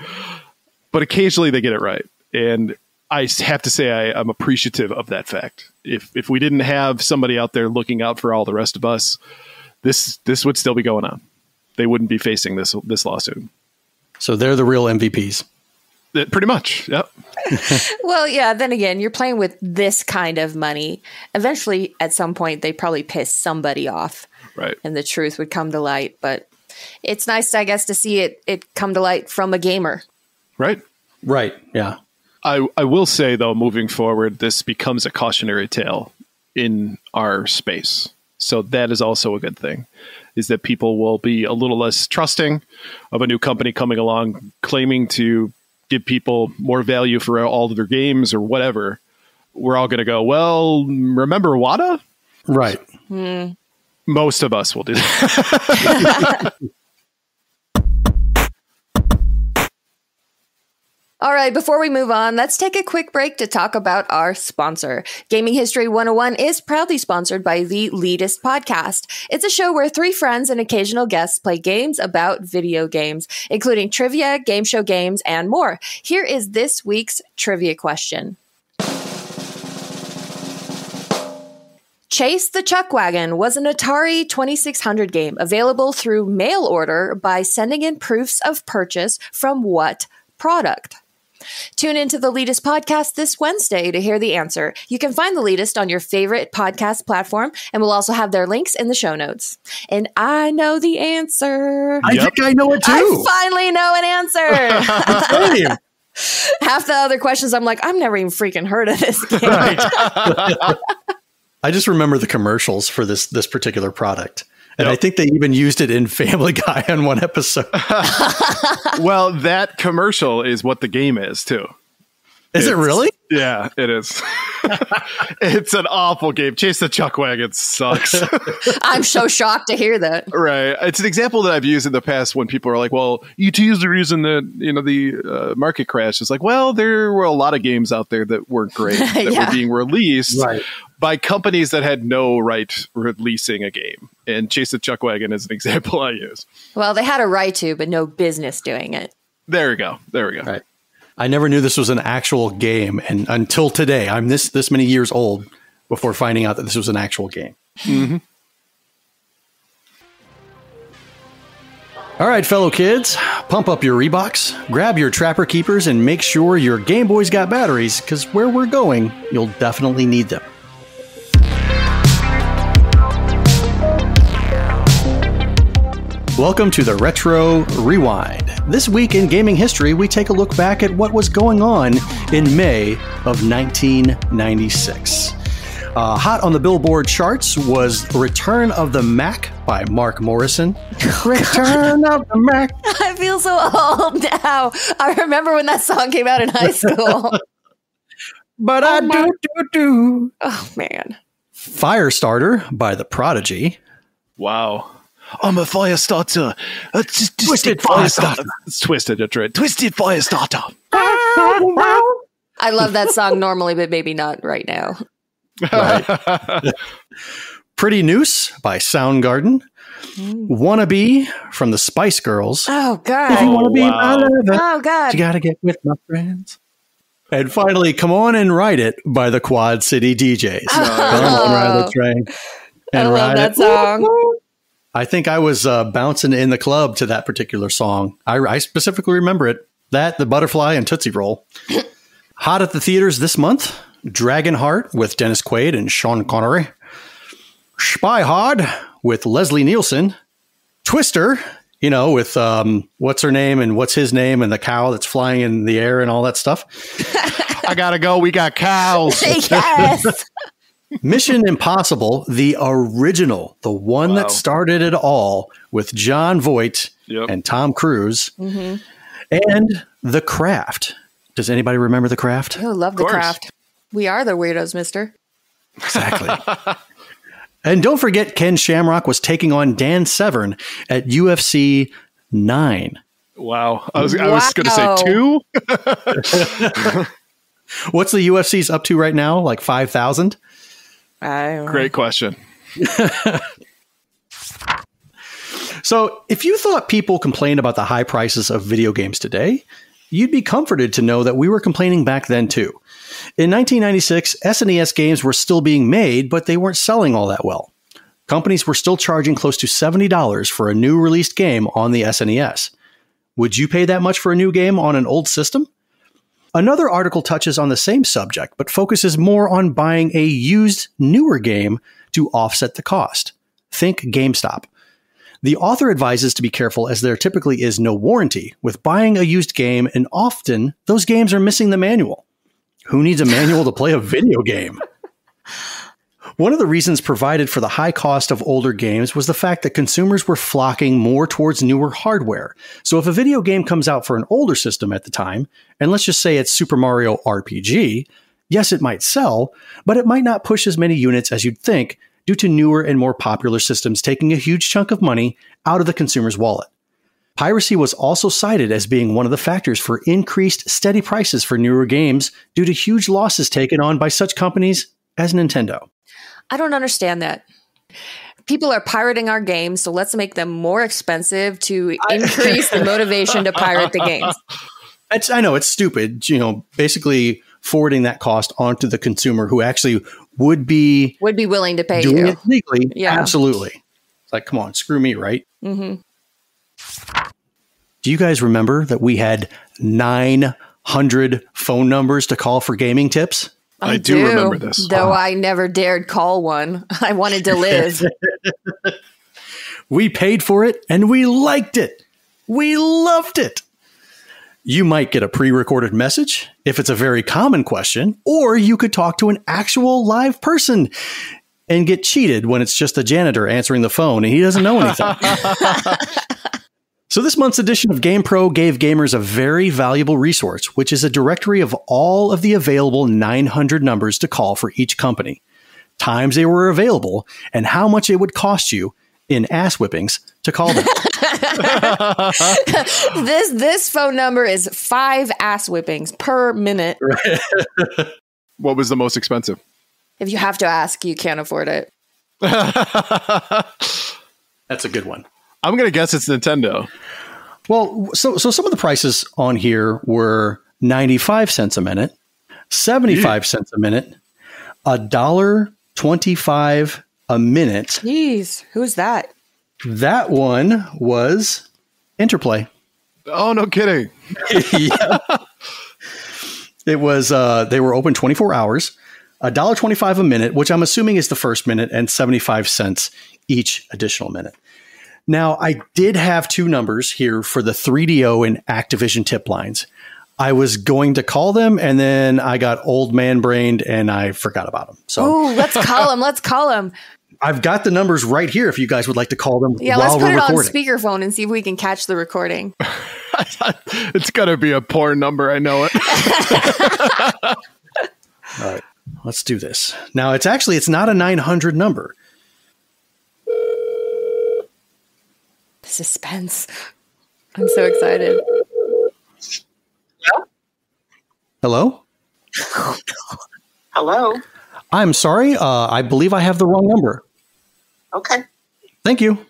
but occasionally they get it right. And I have to say I'm appreciative of that fact. If we didn't have somebody out there looking out for all the rest of us, this would still be going on. They wouldn't be facing this lawsuit. So they're the real MVPs. Pretty much, yep. Well, yeah, then again, you're playing with this kind of money. Eventually, at some point, they probably piss somebody off. Right. And the truth would come to light. But it's nice, I guess, to see it come to light from a gamer. Right. Right, yeah. I will say, though, moving forward, this becomes a cautionary tale in our space. So that is also a good thing, is that people will be a little less trusting of a new company coming along, claiming to give people more value for all of their games or whatever. We're all going to go, well, remember Wata? Right. Most of us will do that. All right, before we move on, let's take a quick break to talk about our sponsor. Gaming History 101 is proudly sponsored by the Leadist Podcast. It's a show where three friends and occasional guests play games about video games, including trivia, game show games, and more. Here is this week's trivia question. Chase the Chuckwagon was an Atari 2600 game available through mail order by sending in proofs of purchase from what product? Tune into the Leadist Podcast this Wednesday to hear the answer. You can find the Leadist on your favorite podcast platform, and we'll also have their links in the show notes. And I know the answer. I think I know it too. I finally know an answer. Half the other questions, I'm like, I've never even freaking heard of this game. Right. I just remember the commercials for this particular product. And I think they even used it in Family Guy on one episode. Well, that commercial is what the game is, too. Is it really? Yeah, it is. It's an awful game. Chase the Chuckwagon sucks. I'm so shocked to hear that. Right. It's an example that I've used in the past when people are like, well, ET's the reason that, the market crashed. It's like, well, there were a lot of games out there that weren't great that were being released by companies that had no right releasing a game. And Chase the Chuckwagon is an example I use. Well, they had a right to, but no business doing it. There we go. Right. I never knew this was an actual game, and until today, I'm this many years old before finding out that this was an actual game. Mm-hmm. All right, fellow kids, pump up your Reeboks, grab your Trapper Keepers, and make sure your Game Boy's got batteries, because where we're going, you'll definitely need them. Welcome to the Retro Rewind. This week in gaming history, we take a look back at what was going on in May of 1996. Hot on the Billboard charts was Return of the Mac by Mark Morrison. Return of the Mac. I feel so old now. I remember when that song came out in high school. But I do. Oh, man. Firestarter by The Prodigy. Wow. I'm a fire starter. Twisted fire starter. It's twisted, that's right. Twisted fire starter. I love that song normally, but maybe not right now. Right. Pretty Noose by Soundgarden. Wannabe from the Spice Girls. Oh, God. If you want to be my lover, oh, God. you got to get with my friends. And finally, Come On and Ride It by the Quad City DJs. Come on, ride the train. And I love that song. I think I was bouncing in the club to that particular song. I specifically remember it. That, the Butterfly, and Tootsie Roll. Hot at the theaters this month, Dragonheart with Dennis Quaid and Sean Connery. Spy Hard with Leslie Nielsen. Twister, with what's her name and what's his name and the cow that's flying in the air and all that stuff. I gotta go. We got cows. Yes. Mission Impossible, the original, the one that started it all with John Voight and Tom Cruise, and The Craft. Does anybody remember The Craft? I love The Craft. We are the weirdos, mister. Exactly. And don't forget, Ken Shamrock was taking on Dan Severn at UFC 9. Wow. I was going to say 2. What's the UFC's up to right now? Like 5,000? Great question. So if you thought people complained about the high prices of video games today, you'd be comforted to know that we were complaining back then too. In 1996, SNES games were still being made, but they weren't selling all that well. Companies were still charging close to $70 for a new released game on the SNES. Would you pay that much for a new game on an old system? Another article touches on the same subject, but focuses more on buying a used, newer game to offset the cost. Think GameStop. The author advises to be careful as there typically is no warranty with buying a used game, and often those games are missing the manual. Who needs a manual to play a video game? One of the reasons provided for the high cost of older games was the fact that consumers were flocking more towards newer hardware. So if a video game comes out for an older system at the time, and let's just say it's Super Mario RPG, yes, it might sell, but it might not push as many units as you'd think due to newer and more popular systems taking a huge chunk of money out of the consumer's wallet. Piracy was also cited as being one of the factors for increased steady prices for newer games due to huge losses taken on by such companies as Nintendo. I don't understand that. People are pirating our games, so let's make them more expensive to increase the motivation to pirate the games. I know it's stupid, basically forwarding that cost onto the consumer who actually would be willing to pay doing you. it legally. Yeah. Absolutely. It's like, come on, screw me, right? Mm-hmm. Do you guys remember that we had 900 phone numbers to call for gaming tips? I do remember this. Though I never dared call one. I wanted to live. We paid for it and we liked it. We loved it. You might get a pre-recorded message if it's a very common question, or you could talk to an actual live person and get cheated when it's just a janitor answering the phone and he doesn't know anything. So this month's edition of GamePro gave gamers a very valuable resource, which is a directory of all of the available 900 numbers to call for each company, times they were available, and how much it would cost you in ass whippings to call them. This phone number is 5 ass whippings per minute. What was the most expensive? If you have to ask, you can't afford it. That's a good one. I'm going to guess it's Nintendo. Well, so some of the prices on here were 95 cents a minute, 75 cents a minute, $1.25 a minute. Jeez, who's that? That one was Interplay. Oh, no kidding. Yeah. It was, they were open 24 hours, $1.25 a minute, which I'm assuming is the first minute, and 75 cents each additional minute. Now, I did have 2 numbers here for the 3DO and Activision tip lines. I was going to call them, and then I got old man brained, and I forgot about them. So, ooh, let's call them. Let's call them. I've got the numbers right here if you guys would like to call them. Yeah, while let's put it recording. on speakerphone and see if we can catch the recording. It's going to be a porn number. I know it. All right, let's do this. Now, it's not a 900 number. Suspense. I'm so excited. Hello? Hello? I'm sorry. I believe I have the wrong number. Okay. Thank you. Well,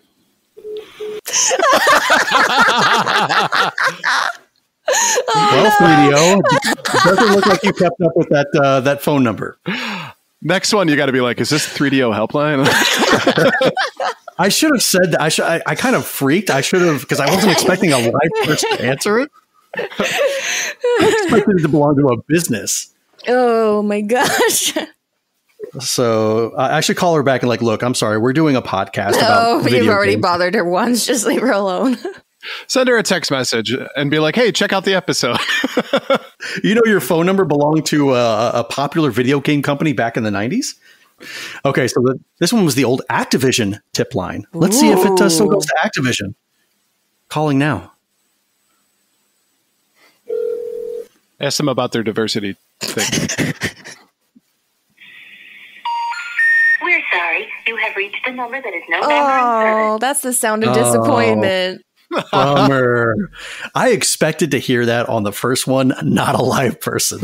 3DO, it doesn't look like you kept up with that phone number. Next one, you got to be like, is this 3DO helpline? I should have said that. I kind of freaked. I should have, because I wasn't expecting a live person to answer it. I expected it to belong to a business. Oh my gosh. So I should call her back and look, I'm sorry. We're doing a podcast about video you've already games. bothered her once. Just leave her alone. Send her a text message and be like, hey, check out the episode. You know, your phone number belonged to a popular video game company back in the 90s? Okay, so this one was the old Activision tip line. Let's see if it still goes to Activision. Calling now. Ask them about their diversity thing. We're sorry. You have reached a number that is no longer in service. Oh, that's the sound of disappointment. Bummer. I expected to hear that on the first one, not a live person.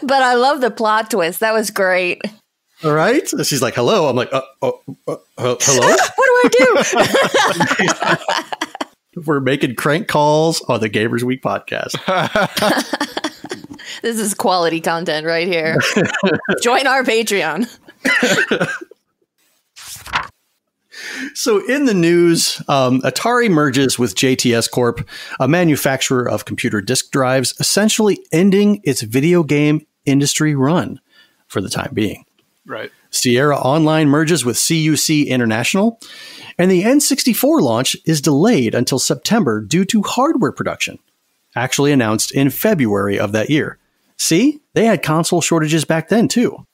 But I love the plot twist. That was great. All right. She's like, hello. I'm like, hello? What do I do? We're making crank calls on the Gamers Week podcast. This is quality content right here. Join our Patreon. So in the news, Atari merges with JTS Corp., a manufacturer of computer disk drives, essentially ending its video game industry run for the time being. Right. Sierra Online merges with CUC International, and the N64 launch is delayed until September due to hardware production, actually announced in February of that year. See, they had console shortages back then, too.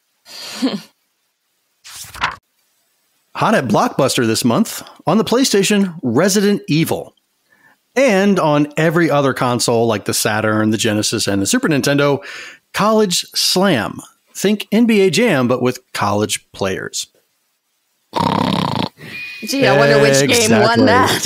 Hot at Blockbuster this month, on the PlayStation, Resident Evil. And on every other console like the Saturn, the Genesis, and the Super Nintendo, College Slam. Think NBA Jam, but with college players. Gee, I wonder which game won that.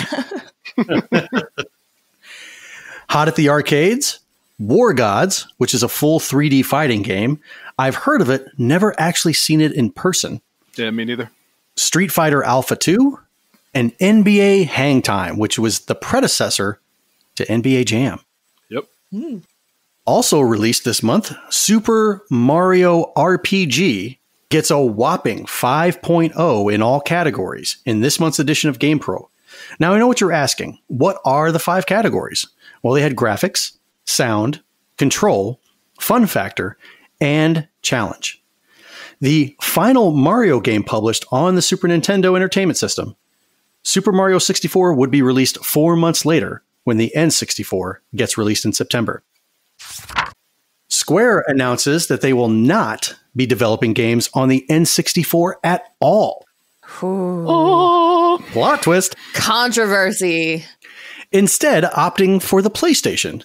Hot at the arcades, War Gods, which is a full 3D fighting game. I've heard of it, never actually seen it in person. Yeah, me neither. Street Fighter Alpha 2, and NBA Hang Time, which was the predecessor to NBA Jam. Yep. Also released this month, Super Mario RPG gets a whopping 5.0 in all categories in this month's edition of GamePro. Now, I know what you're asking. What are the 5 categories? Well, they had graphics, sound, control, fun factor, and challenge. The final Mario game published on the Super Nintendo Entertainment System, Super Mario 64, would be released 4 months later when the N64 gets released in September. Square announces that they will not be developing games on the N64 at all. Ooh. Plot twist. Controversy. Instead, opting for the PlayStation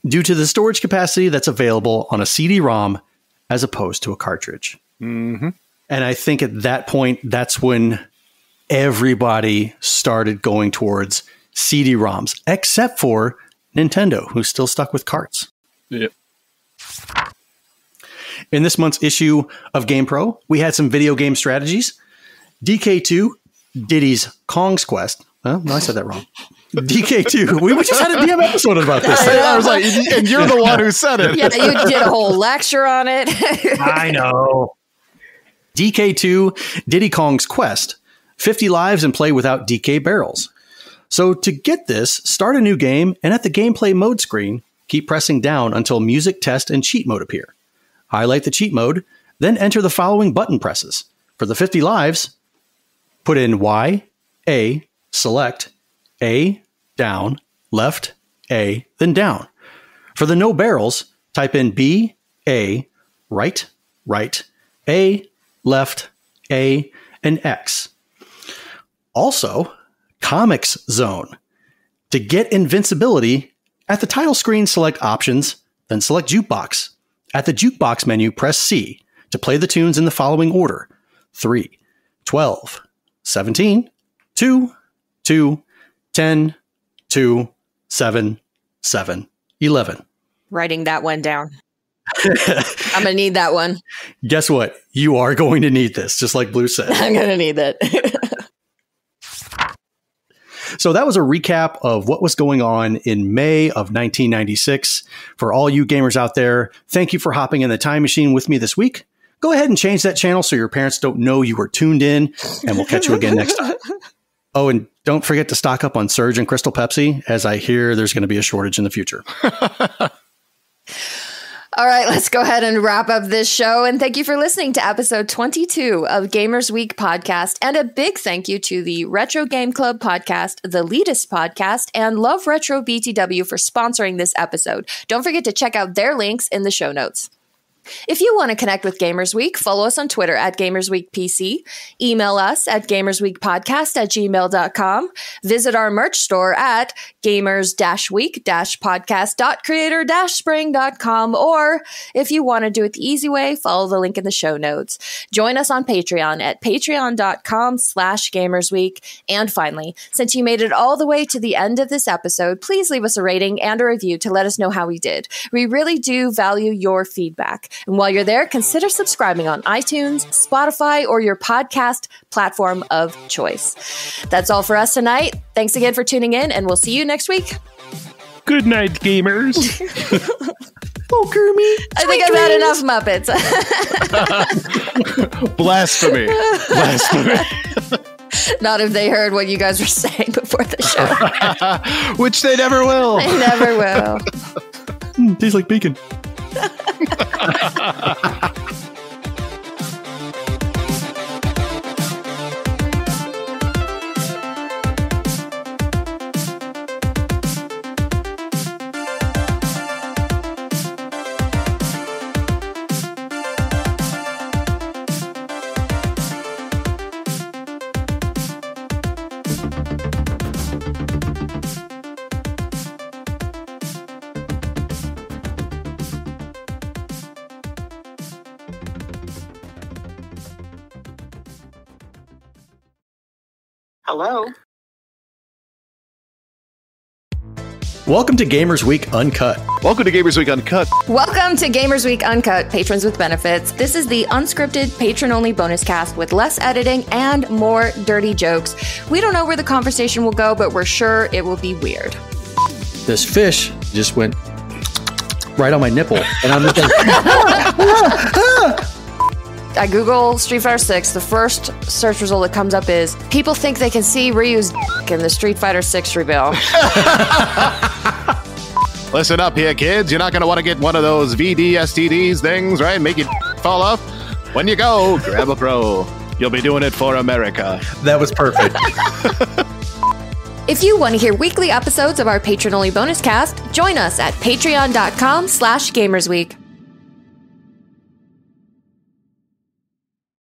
due to the storage capacity that's available on a CD-ROM as opposed to a cartridge. Mm-hmm. And I think at that point, that's when everybody started going towards CD-ROMs, except for Nintendo, who's still stuck with carts. Yep. In this month's issue of GamePro, we had some video game strategies. DK2, Diddy's Kong's Quest. Oh, no, I said that wrong. DK2. We just had a damn episode about this. I was like, and you're the one who said it. Yeah, you did a whole lecture on it. I know. DK2, Diddy Kong's Quest. 50 lives and play without DK barrels. So to get this, start a new game, and at the gameplay mode screen, keep pressing down until music, test, and cheat mode appear. Highlight the cheat mode, then enter the following button presses. For the 50 lives, put in Y, A, select, A, down, left, A, then down. For the no barrels, type in B, A, right, right, A, left, A, and X. Also, Comics Zone. To get invincibility, at the title screen, select Options, then select Jukebox. At the Jukebox menu, press C to play the tunes in the following order: 3, 12, 17, 2, 2, 10, 2, 7, 7, 11. Writing that one down. I'm going to need that one. Guess what? You are going to need this, just like Blue said. I'm going to need that. So that was a recap of what was going on in May of 1996. For all you gamers out there, thank you for hopping in the time machine with me this week. Go ahead and change that channel so your parents don't know you were tuned in, and we'll catch you again next time. Oh, and don't forget to stock up on Surge and Crystal Pepsi, as I hear there's going to be a shortage in the future. All right, let's go ahead and wrap up this show. And thank you for listening to episode 22 of Gamers Week podcast. And a big thank you to the Retro Game Club podcast, the Elitist podcast, and Love Retro BTW for sponsoring this episode. Don't forget to check out their links in the show notes. If you want to connect with Gamers Week, follow us on Twitter at GamersWeekPC, email us at gamersweekpodcast@gmail.com, visit our merch store at gamers-week-podcast.creator-spring.com, or if you want to do it the easy way, follow the link in the show notes. Join us on Patreon at patreon.com/gamersweek. And finally, since you made it all the way to the end of this episode, please leave us a rating and a review to let us know how we did. We really do value your feedback. And while you're there, consider subscribing on iTunes, Spotify, or your podcast platform of choice. That's all for us tonight. Thanks again for tuning in, and we'll see you next week. Good night, gamers. Oh, Kermit. I think I've had enough Muppets. Blasphemy. Blasphemy. Not if they heard what you guys were saying before the show. Which they never will. They never will. Tastes like bacon. Hello? Welcome to Gamers Week Uncut. Welcome to Gamers Week Uncut. Welcome to Gamers Week Uncut, patrons with benefits. This is the unscripted, patron-only bonus cast with less editing and more dirty jokes. We don't know where the conversation will go, but we're sure it will be weird. This fish just went right on my nipple, and I'm just like, I Google Street Fighter 6. The first search result that comes up is people think they can see Ryu's dick in the Street Fighter 6 reveal. Listen up here, kids. You're not going to want to get one of those VD-STDs things, right? Make it fall off. When you go, grab a pro. You'll be doing it for America. that was perfect. If you want to hear weekly episodes of our patron-only bonus cast, join us at patreon.com/gamersweek.